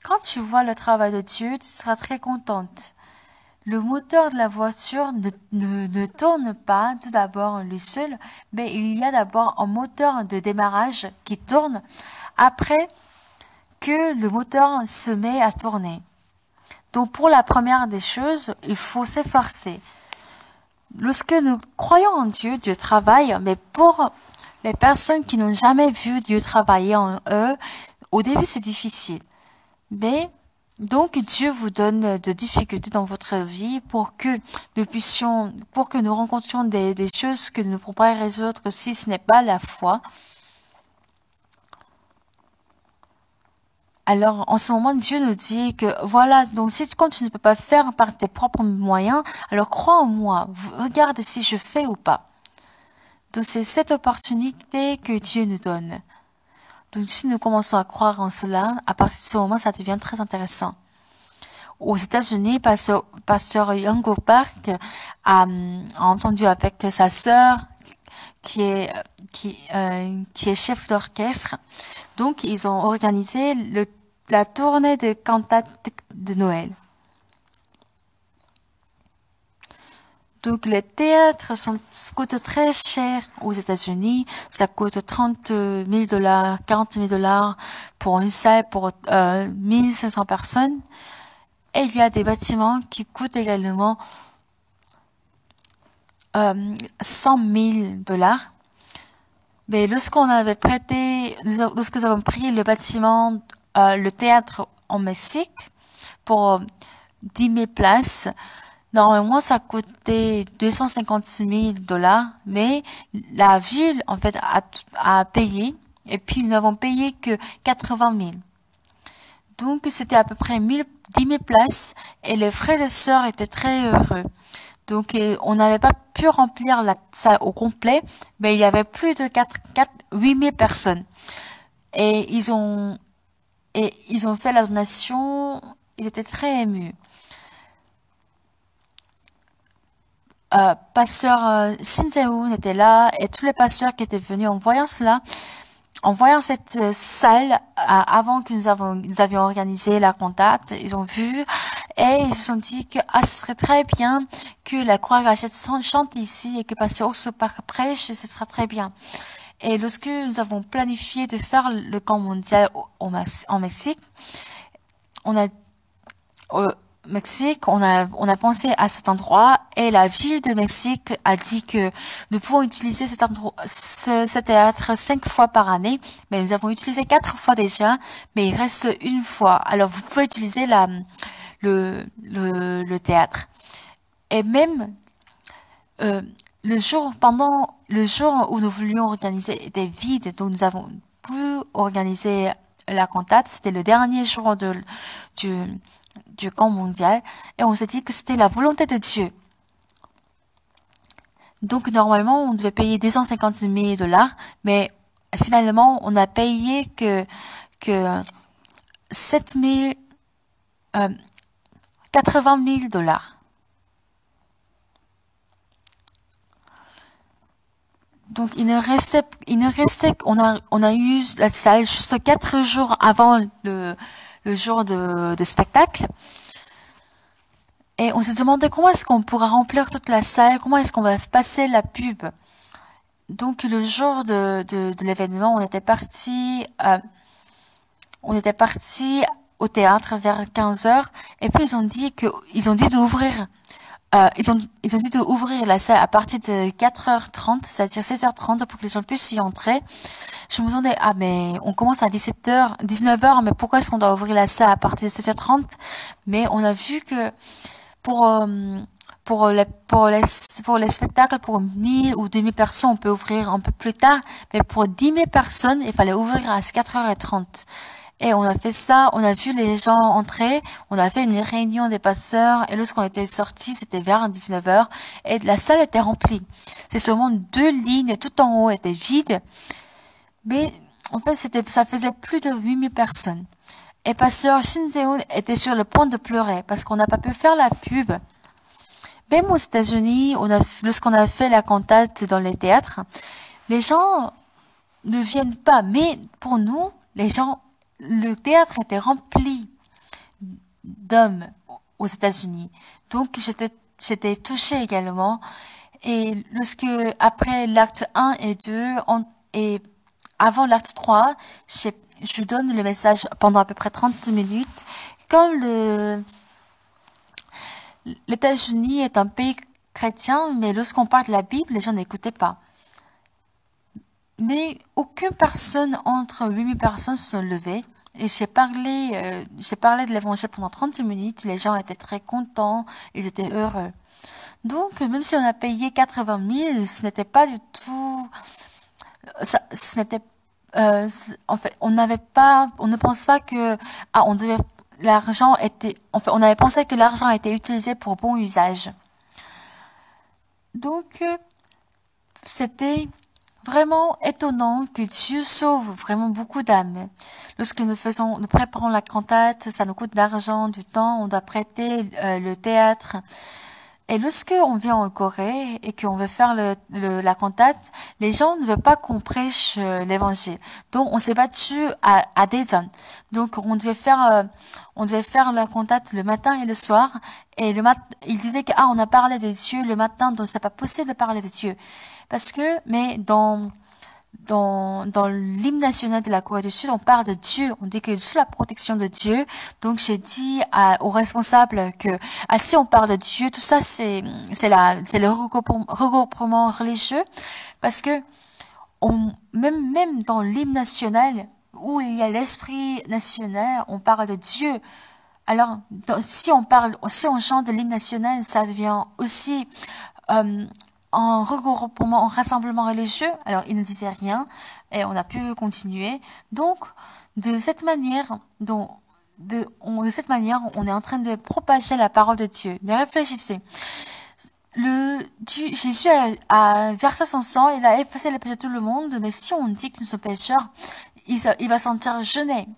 Quand tu vois le travail de Dieu, tu seras très contente. Le moteur de la voiture ne tourne pas tout d'abord lui seul, mais il y a d'abord un moteur de démarrage qui tourne après que le moteur se met à tourner. Donc pour la première des choses, il faut s'efforcer. Lorsque nous croyons en Dieu, Dieu travaille, mais pour les personnes qui n'ont jamais vu Dieu travailler en eux, au début c'est difficile. Mais donc Dieu vous donne des difficultés dans votre vie pour que nous rencontrions des choses que nous ne pouvons pas résoudre si ce n'est pas la foi. Alors, en ce moment, Dieu nous dit que, voilà, donc quand tu ne peux pas faire par tes propres moyens, alors crois en moi, regarde si je fais ou pas. Donc, c'est cette opportunité que Dieu nous donne. Donc, si nous commençons à croire en cela, à partir de ce moment, ça devient très intéressant. Aux États-Unis, pasteur Young Park a entendu avec sa sœur qui est chef d'orchestre. Donc, ils ont organisé la tournée de cantates de Noël. Donc, les théâtres coûtent très cher aux États-Unis. Ça coûte 30 000 $, 40 000 $ pour une salle pour 1500 personnes. Et il y a des bâtiments qui coûtent également 100 000 $. Mais lorsque nous avons pris le bâtiment, le théâtre en Mexique, pour 10 000 places, normalement ça coûtait 250 000 $, mais la ville, en fait, a payé, et puis nous n'avons payé que 80 000. Donc c'était à peu près 10 000 places, et les frères et sœurs étaient très heureux. Donc, on n'avait pas pu remplir la salle au complet, mais il y avait plus de 8 000 personnes. Et ils ont fait la donation, ils étaient très émus. Pasteur Shin Jae-hoon était là, et tous les pasteurs qui étaient venus en voyant cela, en voyant cette salle, avant que nous avions organisé la cantate, ils ont vu et ils se sont dit que ce serait très bien que la Croix-Rachette chante ici et que Pasteur Oso Park prêche, ce sera très bien. Et lorsque nous avons planifié de faire le camp mondial en Mexique, on a pensé à cet endroit et la ville de Mexique a dit que nous pouvons utiliser ce théâtre 5 fois par année, mais nous avons utilisé 4 fois déjà, mais il reste une fois. Alors vous pouvez utiliser le théâtre. Et même le jour où nous voulions organiser était vide, donc nous avons pu organiser la cantate. C'était le dernier jour du camp mondial, et on s'est dit que c'était la volonté de Dieu. Donc normalement, on devait payer 250 000 dollars, mais finalement, on a payé que 7 000, 80 000 dollars. Donc il ne restait, on a eu la salle juste 4 jours avant le jour de spectacle. Et on se demandait comment est-ce qu'on pourra remplir toute la salle, comment est-ce qu'on va passer la pub. Donc le jour de l'événement, on était parti au théâtre vers 15 heures, et puis ils ont dit d'ouvrir. Ils ont dit d'ouvrir la salle à partir de 4h30, c'est-à-dire 16h30 pour que les gens puissent y entrer. Je me demandais, ah, mais on commence à 17h, 19h, mais pourquoi est-ce qu'on doit ouvrir la salle à partir de 16h30? Mais on a vu que pour, pour les spectacles, pour 1000 ou 2000 personnes, on peut ouvrir un peu plus tard, mais pour 10 000 personnes, il fallait ouvrir à 4h30. Et on a fait ça, on a vu les gens entrer, on a fait une réunion des passeurs, et lorsqu'on était sortis, c'était vers 19h, et la salle était remplie. C'est seulement 2 lignes tout en haut étaient vides, mais en fait, ça faisait plus de 8000 personnes. Et pasteur Shin Seon était sur le point de pleurer, parce qu'on n'a pas pu faire la pub. Même aux États-Unis, lorsqu'on a fait la cantate dans les théâtres, les gens ne viennent pas, mais pour nous, le théâtre était rempli d'hommes aux États-Unis. Donc j'étais touchée également. Et après l'acte 1 et 2, et avant l'acte 3, je donne le message pendant à peu près 30 minutes. Comme l'États-Unis est un pays chrétien, mais lorsqu'on parle de la Bible, les gens n'écoutaient pas. Mais aucune personne entre 8000 personnes se sont levées. Et j'ai parlé de l'évangile pendant 30 minutes. Les gens étaient très contents. Ils étaient heureux. Donc, même si on a payé 80 000, ce n'était pas du tout, ce n'était, en fait, on ne pense pas que, on avait pensé que l'argent était utilisé pour bon usage. Donc, c'était vraiment étonnant que Dieu sauve vraiment beaucoup d'âmes. Lorsque nous préparons la cantate, ça nous coûte de l'argent, du temps, on doit prêter le théâtre. Et lorsque on vient en Corée et qu'on veut faire la cantate, les gens ne veulent pas qu'on prêche l'évangile. Donc on s'est battu à Daejeon. Donc on devait faire la cantate le matin et le soir. Et il disait que on a parlé de Dieu le matin, donc c'est pas possible de parler de Dieu. Mais dans l'hymne national de la Corée du Sud, on parle de Dieu. On dit que sous la protection de Dieu. Donc, j'ai dit aux responsables que, si on parle de Dieu, tout ça, c'est le regroupement religieux. Parce que, même dans l'hymne national, où il y a l'esprit national, on parle de Dieu. Alors, si on chante de l'hymne national, ça devient aussi, en regroupement, en rassemblement religieux. Alors, il ne disait rien et on a pu continuer. Donc, de cette manière, on est en train de propager la parole de Dieu. Mais réfléchissez. Jésus a versé son sang, il a effacé les péchés de tout le monde, mais si on dit que nous sommes pécheurs, il va sentir gêné.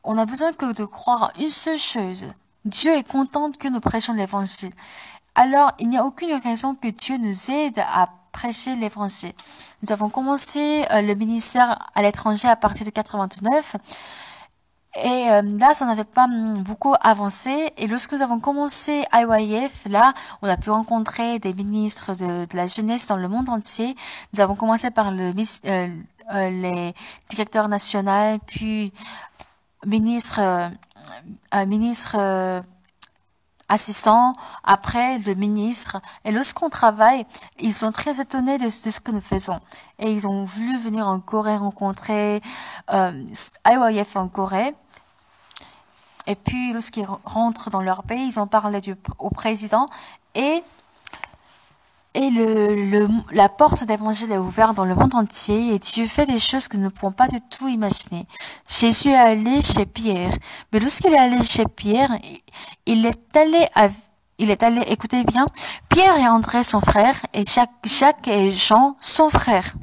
On a besoin que de croire à une seule chose. Dieu est content que nous prêchions l'évangile. Alors, il n'y a aucune raison que Dieu nous aide à prêcher l'évangile. Nous avons commencé le ministère à l'étranger à partir de 89. Et là, ça n'avait pas beaucoup avancé. Et lorsque nous avons commencé IYF, là, on a pu rencontrer des ministres de la jeunesse dans le monde entier. Nous avons commencé par les directeurs nationaux, puis ministre assistant, après le ministre. Et lorsqu'on travaille, ils sont très étonnés de ce que nous faisons. Et ils ont voulu venir en Corée rencontrer IYF en Corée. Et puis, lorsqu'ils rentrent dans leur pays, ils ont parlé au président. Et la porte d'évangile est ouverte dans le monde entier et Dieu fait des choses que nous ne pouvons pas du tout imaginer. Jésus est allé chez Pierre. Mais lorsqu'il est allé chez Pierre, il est il est allé, écoutez bien, Pierre et André son frère, et Jacques et Jean son frère.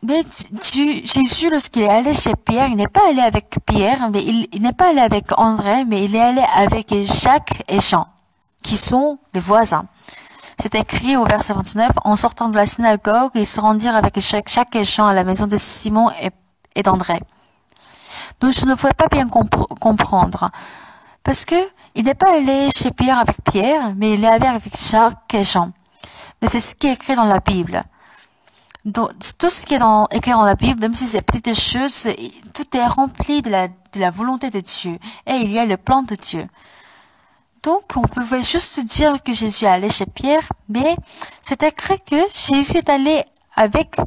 Mais Jésus, lorsqu'il est allé chez Pierre, il n'est pas allé avec Pierre, mais il n'est pas allé avec André, mais il est allé avec Jacques et Jean, qui sont les voisins. C'est écrit au verset 29, en sortant de la synagogue, ils se rendirent avec Jacques et Jean à la maison de Simon et d'André. Donc je ne pouvais pas bien comprendre, parce que il n'est pas allé chez Pierre avec Pierre, mais il est allé avec Jacques et Jean. Mais c'est ce qui est écrit dans la Bible. Donc, tout ce qui est écrit dans la Bible, même si c'est petites choses, tout est rempli de la volonté de Dieu. Et il y a le plan de Dieu. Donc, on pouvait juste dire que Jésus est allé chez Pierre, mais c'est écrit que Jésus est allé avec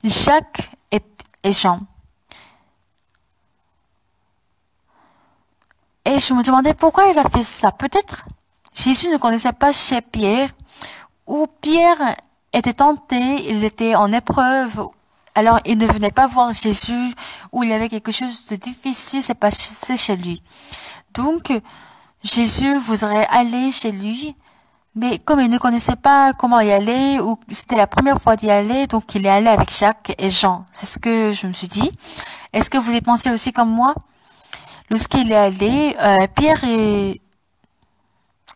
Jacques et Jean. Et je me demandais pourquoi il a fait ça. Peut-être Jésus ne connaissait pas chez Pierre, ou Pierre était tenté, il était en épreuve, alors il ne venait pas voir Jésus, ou il y avait quelque chose de difficile s'est passé chez lui. Donc, Jésus voudrait aller chez lui, mais comme il ne connaissait pas comment y aller, ou c'était la première fois d'y aller, donc il est allé avec Jacques et Jean. C'est ce que je me suis dit. Est-ce que vous y pensez aussi comme moi? Lorsqu'il est allé,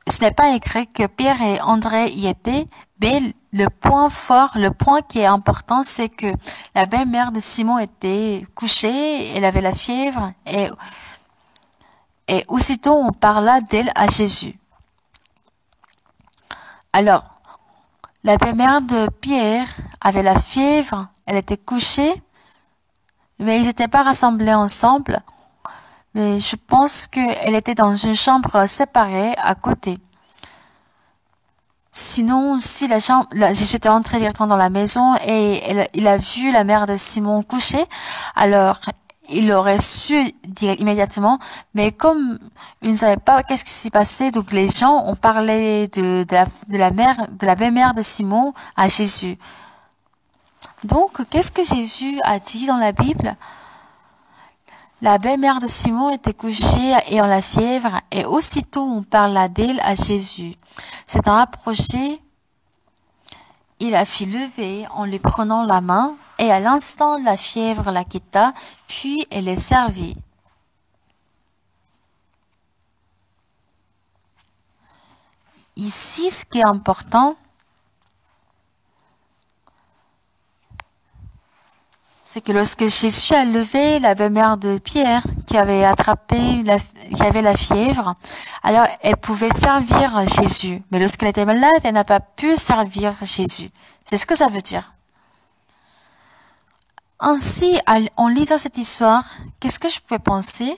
ce n'est pas écrit que Pierre et André y étaient, mais le point fort, le point qui est important, c'est que la belle-mère de Simon était couchée, elle avait la fièvre, et aussitôt on parla d'elle à Jésus. Alors, la belle-mère de Pierre avait la fièvre, elle était couchée, mais ils n'étaient pas rassemblés ensemble. Mais je pense qu'elle était dans une chambre séparée à côté. Sinon, si Jésus était entré directement dans la maison et il a vu la mère de Simon couchée, alors il aurait su dire immédiatement, mais comme il ne savait pas qu'est-ce qui s'y passait, donc les gens ont parlé de la belle-mère de Simon à Jésus. Donc, qu'est-ce que Jésus a dit dans la Bible? La belle-mère de Simon était couchée ayant la fièvre, et aussitôt on parla d'elle à Jésus. S'étant approché, il la fit lever en lui prenant la main, et à l'instant la fièvre la quitta, puis elle est servie. Ici, ce qui est important, c'est que lorsque Jésus a levé la belle-mère de Pierre, qui avait qui avait la fièvre, alors elle pouvait servir Jésus. Mais lorsqu'elle était malade, elle n'a pas pu servir Jésus. C'est ce que ça veut dire. Ainsi, en lisant cette histoire, qu'est-ce que je pouvais penser?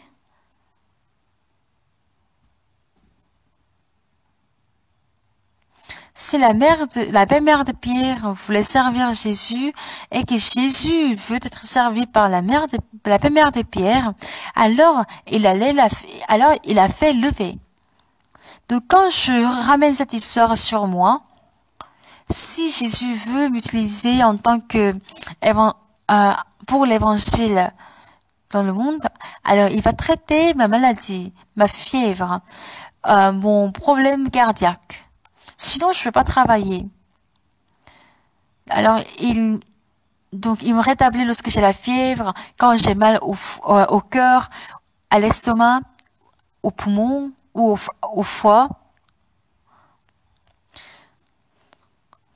Si la belle-mère de Pierre voulait servir Jésus et que Jésus veut être servi par la belle-mère de Pierre, alors il a fait lever. Donc quand je ramène cette histoire sur moi, si Jésus veut m'utiliser en tant que pour l'évangile dans le monde, alors il va traiter ma maladie, ma fièvre, mon problème cardiaque. Sinon, je ne peux pas travailler. Alors, il me rétablit lorsque j'ai la fièvre, quand j'ai mal au cœur, à l'estomac, au poumon ou au foie.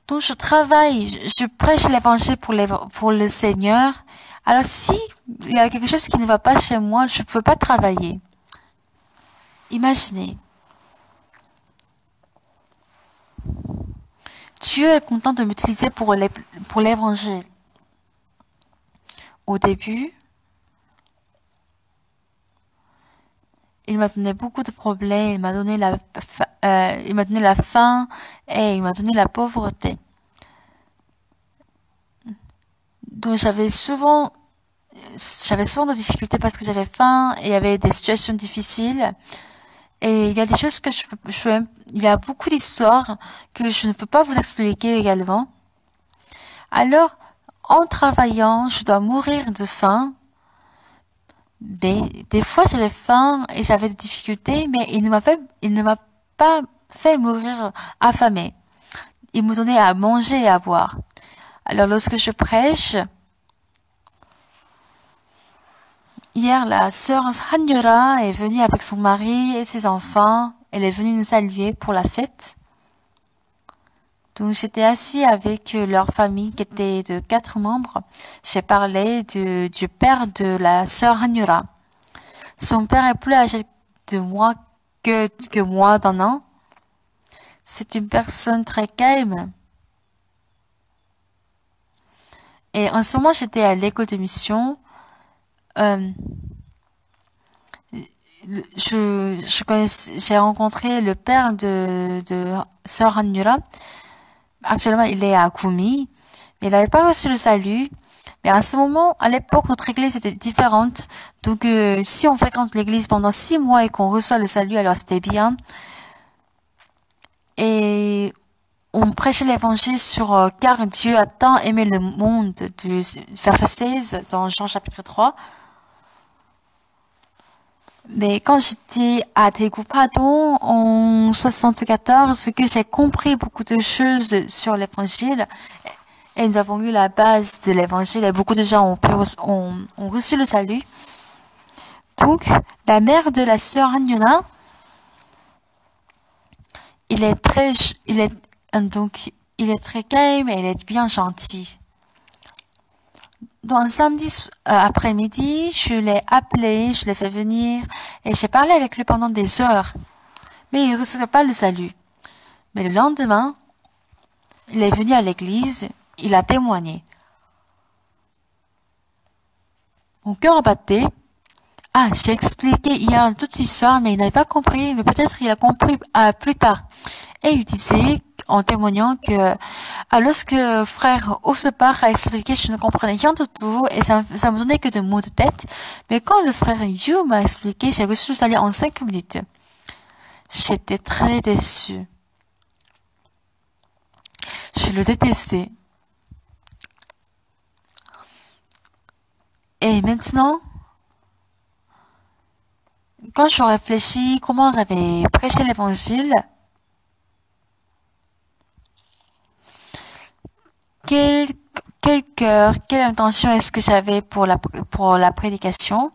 Donc, je travaille, je prêche l'évangile pour le Seigneur. Alors, si il y a quelque chose qui ne va pas chez moi, je ne peux pas travailler. Imaginez. Dieu est content de m'utiliser pour l'évangile. Au début, il m'a donné beaucoup de problèmes, il m'a donné la faim et il m'a donné la pauvreté. Donc j'avais souvent des difficultés parce que j'avais faim et il y avait des situations difficiles. Et il y a des choses que il y a beaucoup d'histoires que je ne peux pas vous expliquer également. Alors, en travaillant, je dois mourir de faim, Mais des fois, j'avais faim et j'avais des difficultés, mais il ne m'a pas fait mourir affamé. Il me donnait à manger et à boire. Alors, lorsque je prêche, hier, la sœur Hanyura est venue avec son mari et ses enfants. Elle est venue nous saluer pour la fête. Donc, j'étais assis avec leur famille qui était de 4 membres. J'ai parlé du père de la sœur Hanyura. Son père est plus âgé de moi que moi d'un an. C'est une personne très calme. Et en ce moment, j'étais à l'école de mission. J'ai rencontré le père de sœur Hanyura. Actuellement, il est à Kumi. Mais il n'avait pas reçu le salut. Mais à ce moment, à l'époque, notre église était différente. Donc, si on fréquente l'église pendant 6 mois et qu'on reçoit le salut, alors c'était bien. Et on prêchait l'évangile sur car Dieu a tant aimé le monde, du verset 16 dans Jean chapitre 3. Mais quand j'étais à Daegu-Padon en 74, que j'ai compris beaucoup de choses sur l'évangile, et nous avons eu la base de l'évangile et beaucoup de gens ont reçu le salut. Donc, la mère de la sœur Hanyuna, il est très calme et il est bien gentil. Donc, un samedi après-midi, je l'ai appelé, je l'ai fait venir et j'ai parlé avec lui pendant des heures. Mais il ne recevait pas le salut. Mais le lendemain, il est venu à l'église, il a témoigné. Mon cœur battait. Ah, j'ai expliqué hier toute l'histoire, mais il n'avait pas compris, mais peut-être il a compris plus tard. Et il disait, en témoignant que lorsque frère Osepar a expliqué, je ne comprenais rien du tout et ça me donnait que des mots de tête. Mais quand le frère Yu m'a expliqué, j'ai reçu le salut en 5 minutes. J'étais très déçue. Je le détestais. Et maintenant, quand je réfléchis comment j'avais prêché l'évangile, quel cœur, quelle intention est-ce que j'avais pour la prédication?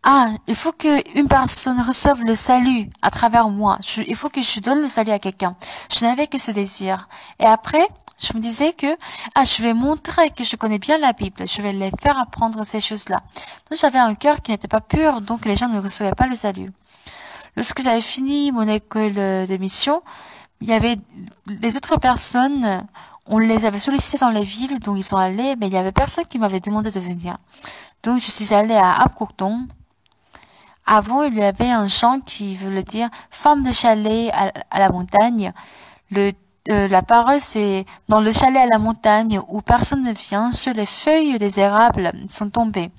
Ah, il faut que une personne reçoive le salut à travers moi. Il faut que je donne le salut à quelqu'un. Je n'avais que ce désir. Et après, je me disais que, je vais montrer que je connais bien la Bible. Je vais les faire apprendre ces choses-là. Donc, j'avais un cœur qui n'était pas pur, donc les gens ne recevaient pas le salut. Lorsque j'avais fini mon école de mission, il y avait les autres personnes, on les avait sollicités dans les villes, donc ils sont allés, mais il y avait personne qui m'avait demandé de venir. Donc, je suis allée à Apgokdong. Avant, il y avait un chant qui voulait dire femme de chalet à la montagne. La parole, c'est dans le chalet à la montagne où personne ne vient, sur les feuilles des érables sont tombées.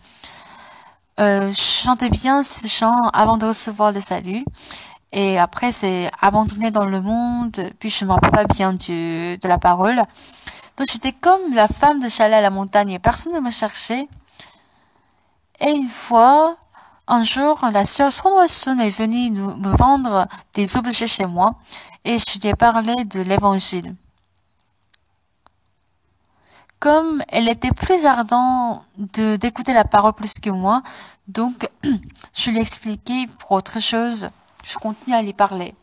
Je chantais bien ce chant avant de recevoir le salut. Et après, c'est abandonné dans le monde, puis je ne me rappelle pas bien de la parole. Donc, j'étais comme la femme de chalet à la montagne. Personne ne me cherchait. Et une fois, un jour, la sœur Son est venue me vendre des objets chez moi et je lui ai parlé de l'évangile. Comme elle était plus ardente d'écouter la parole plus que moi, donc je lui ai expliqué pour autre chose. Je continue à lui parler.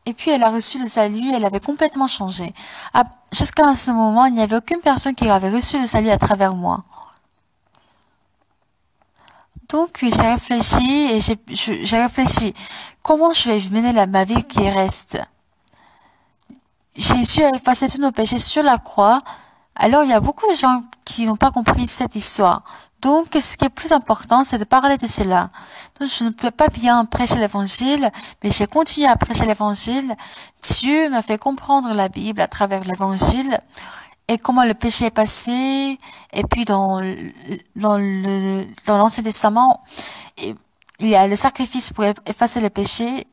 Et puis elle a reçu le salut, elle avait complètement changé. Jusqu'à ce moment, il n'y avait aucune personne qui avait reçu le salut à travers moi. Donc, j'ai réfléchi et j'ai réfléchi comment je vais mener ma vie qui reste. Jésus a effacé tous nos péchés sur la croix. Alors, il y a beaucoup de gens qui n'ont pas compris cette histoire. Donc, ce qui est plus important, c'est de parler de cela. Donc, je ne peux pas bien prêcher l'évangile, mais j'ai continué à prêcher l'évangile. Dieu m'a fait comprendre la Bible à travers l'évangile. Et comment le péché est passé, et puis dans l'Ancien Testament, il y a le sacrifice pour effacer le péché.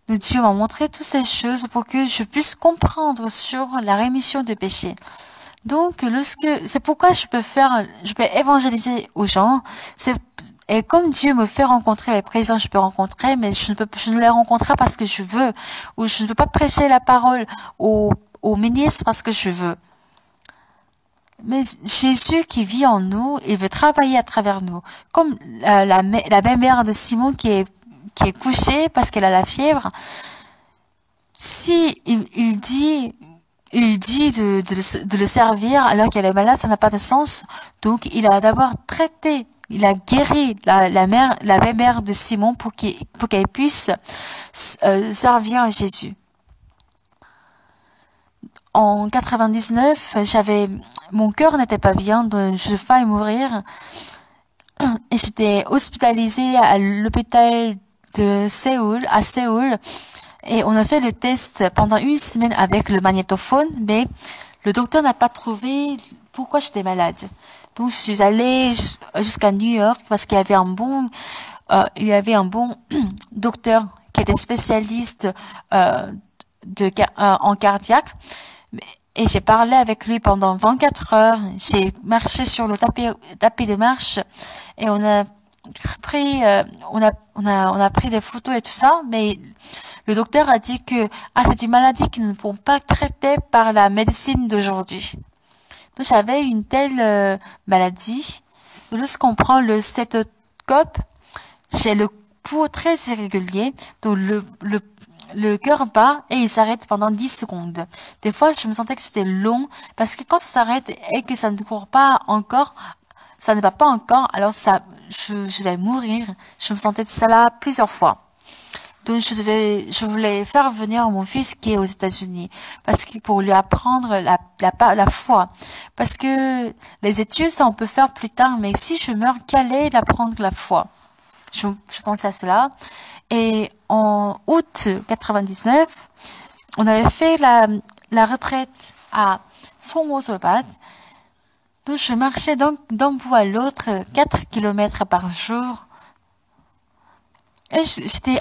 Donc Dieu m'a montré toutes ces choses pour que je puisse comprendre sur la rémission du péché. Donc, c'est pourquoi je peux évangéliser aux gens. Et comme Dieu me fait rencontrer les présidents, je peux rencontrer, mais je ne les rencontrerai parce que je veux, ou je ne peux pas prêcher la parole aux ministres parce que je veux. Mais Jésus qui vit en nous, il veut travailler à travers nous. Comme la belle-mère de Simon qui est couchée parce qu'elle a la fièvre. Si il dit de le servir alors qu'elle est malade, ça n'a pas de sens. Donc, il a d'abord traité, il a guéri la belle-mère de Simon pour qu'elle puisse servir Jésus. En 99, mon cœur n'était pas bien, donc je failli mourir. Et j'étais hospitalisée à l'hôpital de Séoul, à Séoul. Et on a fait le test pendant une semaine avec le magnétophone, mais le docteur n'a pas trouvé pourquoi j'étais malade. Donc je suis allée jusqu'à New York parce qu'il y avait il y avait un bon docteur qui était spécialiste en cardiaque. Et j'ai parlé avec lui pendant 24 heures. J'ai marché sur le tapis de marche et on a pris des photos et tout ça, mais le docteur a dit que c'est une maladie qui ne pourront pas traiter par la médecine d'aujourd'hui. Donc j'avais une telle maladie. Lorsqu'on prend le stéthoscope, j'ai le pouls très irrégulier, donc le cœur bat et il s'arrête pendant 10 secondes. Des fois, je me sentais que c'était long parce que quand ça s'arrête et que ça ne court pas encore, ça ne va pas encore, alors je vais mourir. Je me sentais de ça là plusieurs fois. Donc je voulais faire venir mon fils qui est aux États-Unis parce que pour lui apprendre la foi. Parce que les études, ça on peut faire plus tard, mais si je meurs, qu'allait d'apprendre la foi? Je pensais à cela. Et en août 99, on avait fait la retraite à Songhosobat. Donc je marchais d'un bout à l'autre 4 kilomètres par jour. Et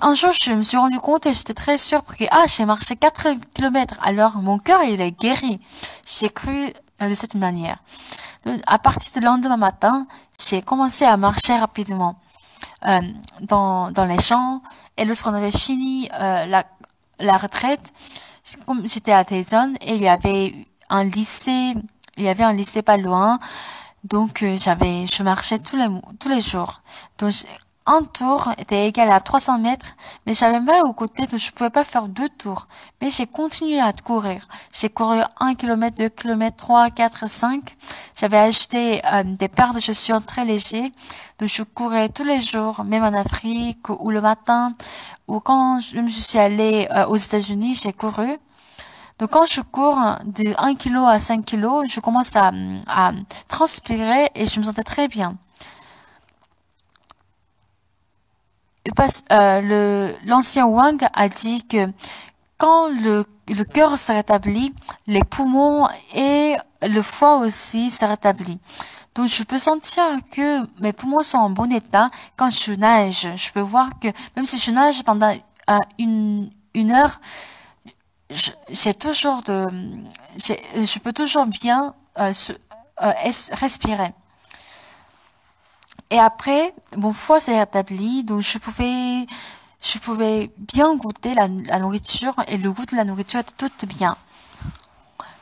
un jour, je me suis rendu compte et j'étais très surpris. J'ai marché 4 kilomètres. Alors, mon cœur, il est guéri. J'ai cru de cette manière. Donc, à partir du lendemain matin, j'ai commencé à marcher rapidement, dans les champs. Et lorsqu'on avait fini, la retraite, comme j'étais à Daejeon et il y avait un lycée pas loin. Donc, je marchais tous les jours. Donc, un tour était égal à 300 mètres, mais j'avais mal au côté, donc je pouvais pas faire 2 tours. Mais j'ai continué à courir. J'ai couru 1 kilomètre, 2 kilomètres, 3, 4, 5. J'avais acheté des paires de chaussures très légers. Donc je courais tous les jours, même en Afrique, ou le matin, ou quand je suis allée aux États-Unis, j'ai couru. Donc quand je cours de 1 kilo à 5 kilos, je commence à transpirer et je me sentais très bien. L'ancien Wang a dit que quand le cœur se rétablit, les poumons et le foie aussi se rétablissent. Donc je peux sentir que mes poumons sont en bon état quand je nage. Je peux voir que même si je nage pendant une heure, je peux toujours bien respirer. Et après, mon foie s'est rétabli, donc je pouvais bien goûter la nourriture et le goût de la nourriture était tout bien.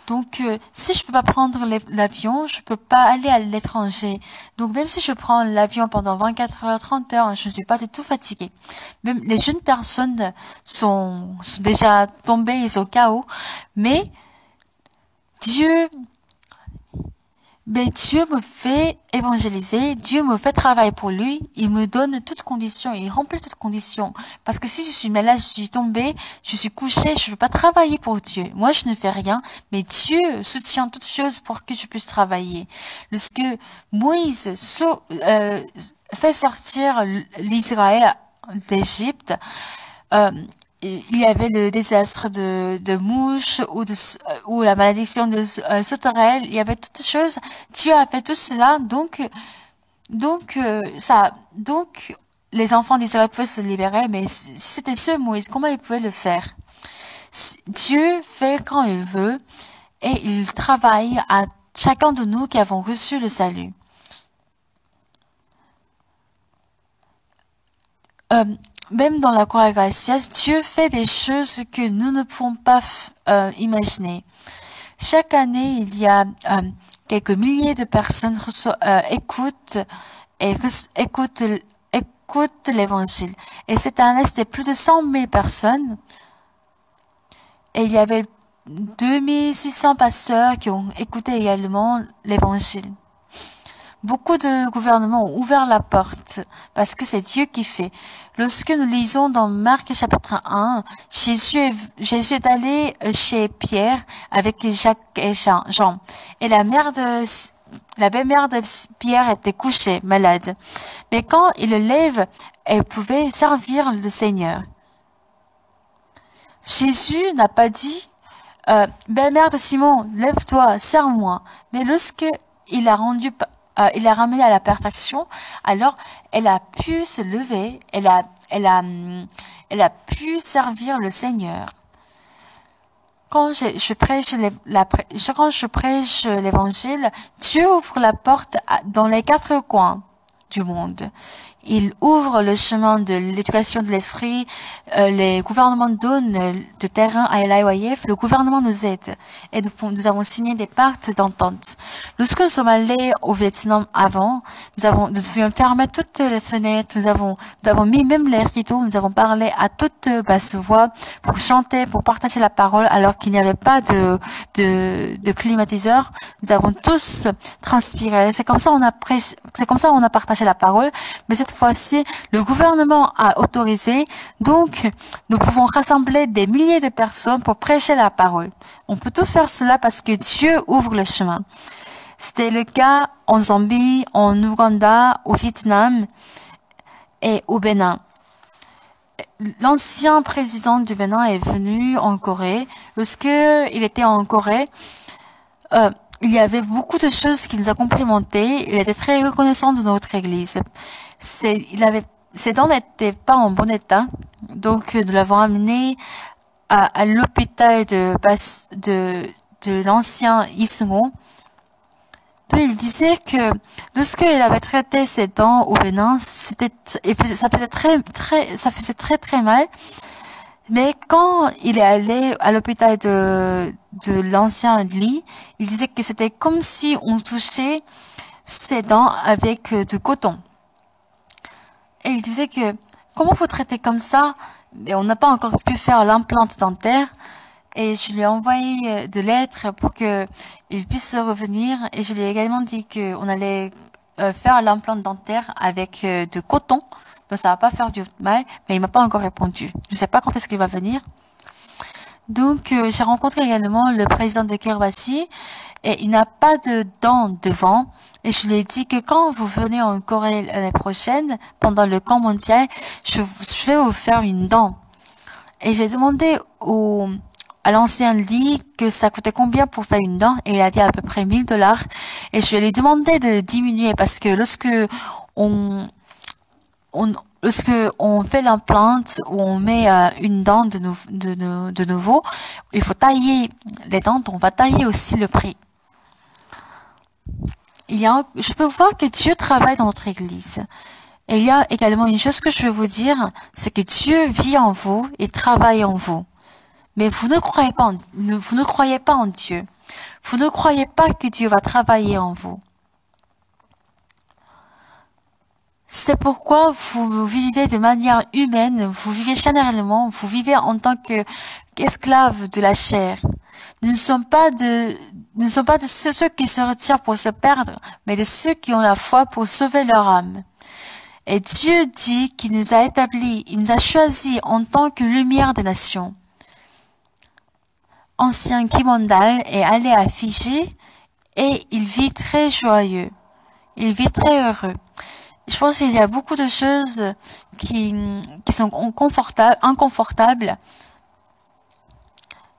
Donc, si je peux pas prendre l'avion, je peux pas aller à l'étranger. Donc, même si je prends l'avion pendant 24 heures, 30 heures, je ne suis pas du tout fatiguée. Même les jeunes personnes sont déjà tombées, ils sont KO. Mais Dieu me fait évangéliser, Dieu me fait travailler pour lui, il me donne toutes conditions, il remplit toutes conditions. Parce que si je suis malade, je suis tombée, je suis couchée, je ne peux pas travailler pour Dieu. Moi, je ne fais rien, mais Dieu soutient toutes choses pour que je puisse travailler. Lorsque Moïse fait sortir l'Israël d'Égypte, il y avait le désastre de mouches ou la malédiction de sauterelles. Il y avait toutes choses. Dieu a fait tout cela, donc les enfants d'Israël pouvaient se libérer. Mais si c'était ce Moïse, comment il pouvait le faire? Dieu fait quand il veut et il travaille à chacun de nous qui avons reçu le salut. Même dans la croix gracieuse, Dieu fait des choses que nous ne pouvons pas imaginer. Chaque année, il y a quelques milliers de personnes écoutent l'évangile. Et cette année, c'était plus de 100 000 personnes. Et il y avait 2600 pasteurs qui ont écouté également l'évangile. Beaucoup de gouvernements ont ouvert la porte parce que c'est Dieu qui fait. Lorsque nous lisons dans Marc chapitre 1, Jésus est allé chez Pierre avec Jacques et Jean. Et la belle-mère de Pierre était couchée, malade. Mais quand il le lève, elle pouvait servir le Seigneur. Jésus n'a pas dit, belle-mère de Simon, lève-toi, sers-moi. Mais lorsque il a ramené à la perfection, alors elle a pu se lever, elle a pu servir le Seigneur. Quand je prêche l'évangile, Dieu ouvre la porte dans les 4 coins du monde. Il ouvre le chemin de l'éducation de l'esprit, les gouvernements donnent de terrain à l'IYF, le gouvernement nous aide et nous avons signé des pactes d'entente. Lorsque nous sommes allés au Vietnam avant, nous devions fermer toutes les fenêtres, nous avons mis même les rideaux, nous avons parlé à toute basse voix pour chanter, pour partager la parole alors qu'il n'y avait pas de climatiseur. Nous avons tous transpiré. C'est comme ça on a partagé la parole. Mais cette fois-ci, le gouvernement a autorisé, donc nous pouvons rassembler des milliers de personnes pour prêcher la parole. On peut tout faire cela parce que Dieu ouvre le chemin. C'était le cas en Zambie, en Ouganda, au Vietnam et au Bénin. L'ancien président du Bénin est venu en Corée. Lorsqu'il était en Corée, il y avait beaucoup de choses qui nous a complimenté. Il était très reconnaissant de notre église. Ses dents n'étaient pas en bon état, donc nous l'avons amené à l'hôpital de l'ancien Isengo. Donc il disait que lorsqu'il avait traité ses dents au Bénin, ça faisait très mal. Mais quand il est allé à l'hôpital de l'ancien lit, il disait que c'était comme si on touchait ses dents avec du coton. Et il disait que comment faut traiter comme ça? Mais on n'a pas encore pu faire l'implante dentaire. Et je lui ai envoyé de lettres pour que il puisse revenir. Et je lui ai également dit qu'on allait faire l'implante dentaire avec du coton. Donc ça va pas faire du mal, mais il m'a pas encore répondu. Je sais pas quand est-ce qu'il va venir. Donc j'ai rencontré également le président de Kiribati et il n'a pas de dents devant. Et je lui ai dit que quand vous venez en Corée l'année prochaine, pendant le camp mondial, je vais vous faire une dent. Et j'ai demandé à l'ancien lit que ça coûtait combien pour faire une dent et il a dit à peu près $1000. Et je lui ai demandé de diminuer parce que lorsque on fait l'implante ou on met une dent de nouveau, il faut tailler les dents, on va tailler aussi le prix. Je peux voir que Dieu travaille dans notre église. Et il y a également une chose que je veux vous dire, c'est que Dieu vit en vous et travaille en vous. Mais vous ne croyez pas en Dieu. Vous ne croyez pas que Dieu va travailler en vous. C'est pourquoi vous vivez de manière humaine, vous vivez charnellement, vous vivez en tant qu'esclave de la chair. Nous ne sommes pas de ceux qui se retirent pour se perdre, mais de ceux qui ont la foi pour sauver leur âme. Et Dieu dit qu'il nous a établis, il nous a choisis en tant que lumière des nations. Ancien Kimondal est allé à Fiji et il vit très joyeux. Il vit très heureux. Je pense qu'il y a beaucoup de choses qui sont inconfortables.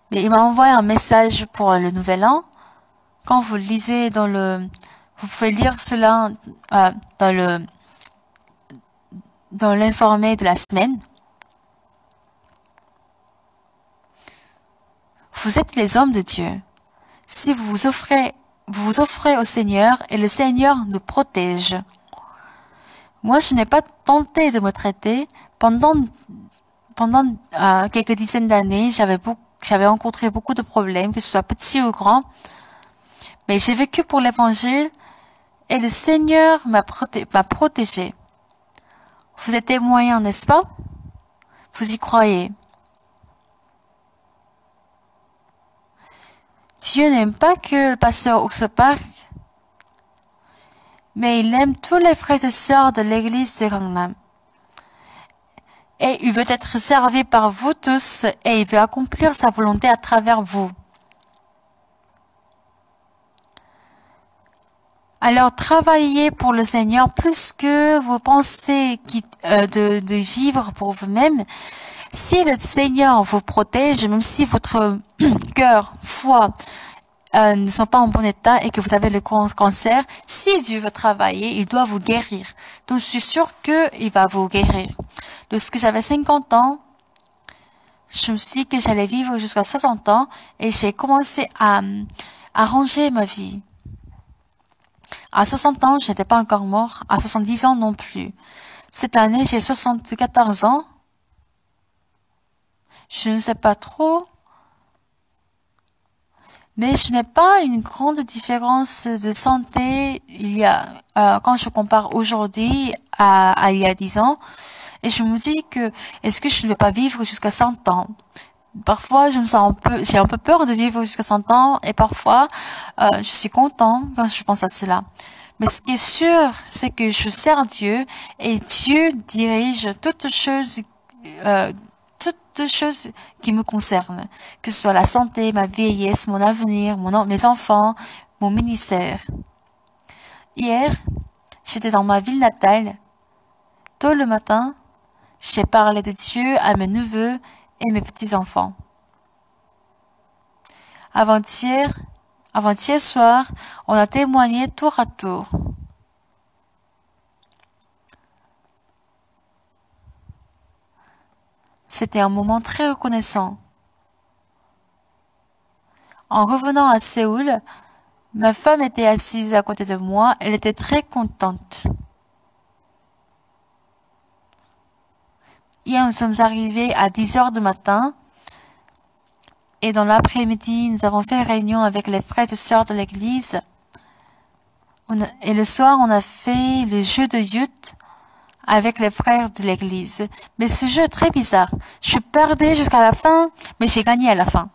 Mais il m'a envoyé un message pour le nouvel an. Quand vous le lisez vous pouvez lire cela dans l'informé de la semaine. Vous êtes les hommes de Dieu. Si vous vous vous offrez au Seigneur et le Seigneur nous protège. Moi, je n'ai pas tenté de me traiter. Pendant quelques dizaines d'années, j'avais rencontré beaucoup de problèmes, que ce soit petits ou grands. Mais j'ai vécu pour l'Évangile et le Seigneur m'a protégé. Vous êtes témoin, n'est-ce pas? Vous y croyez? Dieu n'aime pas que le pasteur Oxopark, mais il aime tous les frères et sœurs de l'église de Gangnam. Et il veut être servi par vous tous et il veut accomplir sa volonté à travers vous. Alors travaillez pour le Seigneur plus que vous pensez de vivre pour vous-même. Si le Seigneur vous protège, même si votre cœur, foi ne sont pas en bon état et que vous avez le cancer, si Dieu veut travailler, il doit vous guérir. Donc je suis sûre qu'il va vous guérir. Lorsque j'avais 50 ans, je me suis dit que j'allais vivre jusqu'à 60 ans et j'ai commencé à ranger ma vie. À 60 ans, je n'étais pas encore mort. À 70 ans non plus. Cette année, j'ai 74 ans. Je ne sais pas trop. Mais je n'ai pas une grande différence de santé quand je compare aujourd'hui à il y a 10 ans. Et je me dis que, est-ce que je ne vais pas vivre jusqu'à 100 ans? Parfois, j'ai un peu peur de vivre jusqu'à 100 ans et parfois, je suis content quand je pense à cela. Mais ce qui est sûr, c'est que je sers Dieu et Dieu dirige toutes choses qui me concernent, que ce soit la santé, ma vieillesse, mon avenir, mes enfants, mon ministère. Hier, j'étais dans ma ville natale. Tôt le matin, j'ai parlé de Dieu à mes neveux et mes petits-enfants. Avant-hier soir, on a témoigné tour à tour. C'était un moment très reconnaissant. En revenant à Séoul, ma femme était assise à côté de moi, elle était très contente. Hier, nous sommes arrivés à 10 heures du matin. Et dans l'après-midi, nous avons fait réunion avec les frères et sœurs de l'église. Et le soir, on a fait le jeu de youth avec les frères de l'église. Mais ce jeu est très bizarre. Je perdais jusqu'à la fin, mais j'ai gagné à la fin.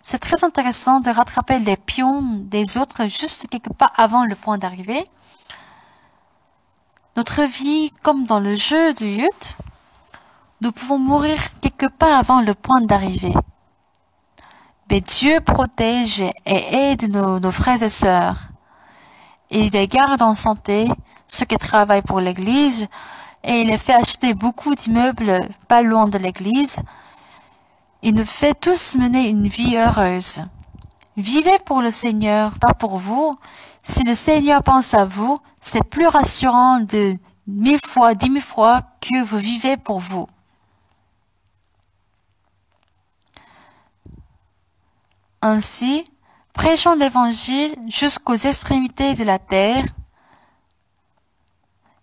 C'est très intéressant de rattraper les pions des autres juste quelques pas avant le point d'arrivée. Notre vie, comme dans le jeu de youth, nous pouvons mourir quelques pas avant le point d'arrivée. Mais Dieu protège et aide nos frères et sœurs. Et il les garde en santé, ceux qui travaillent pour l'église, et il les fait acheter beaucoup d'immeubles pas loin de l'église. Il nous fait tous mener une vie heureuse. Vivez pour le Seigneur, pas pour vous. Si le Seigneur pense à vous, c'est plus rassurant de 1000 fois, 10 000 fois que vous vivez pour vous. Ainsi, prêchons l'Évangile jusqu'aux extrémités de la terre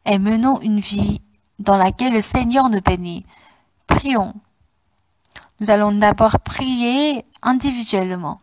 et menons une vie dans laquelle le Seigneur nous bénit. Prions. Nous allons d'abord prier individuellement.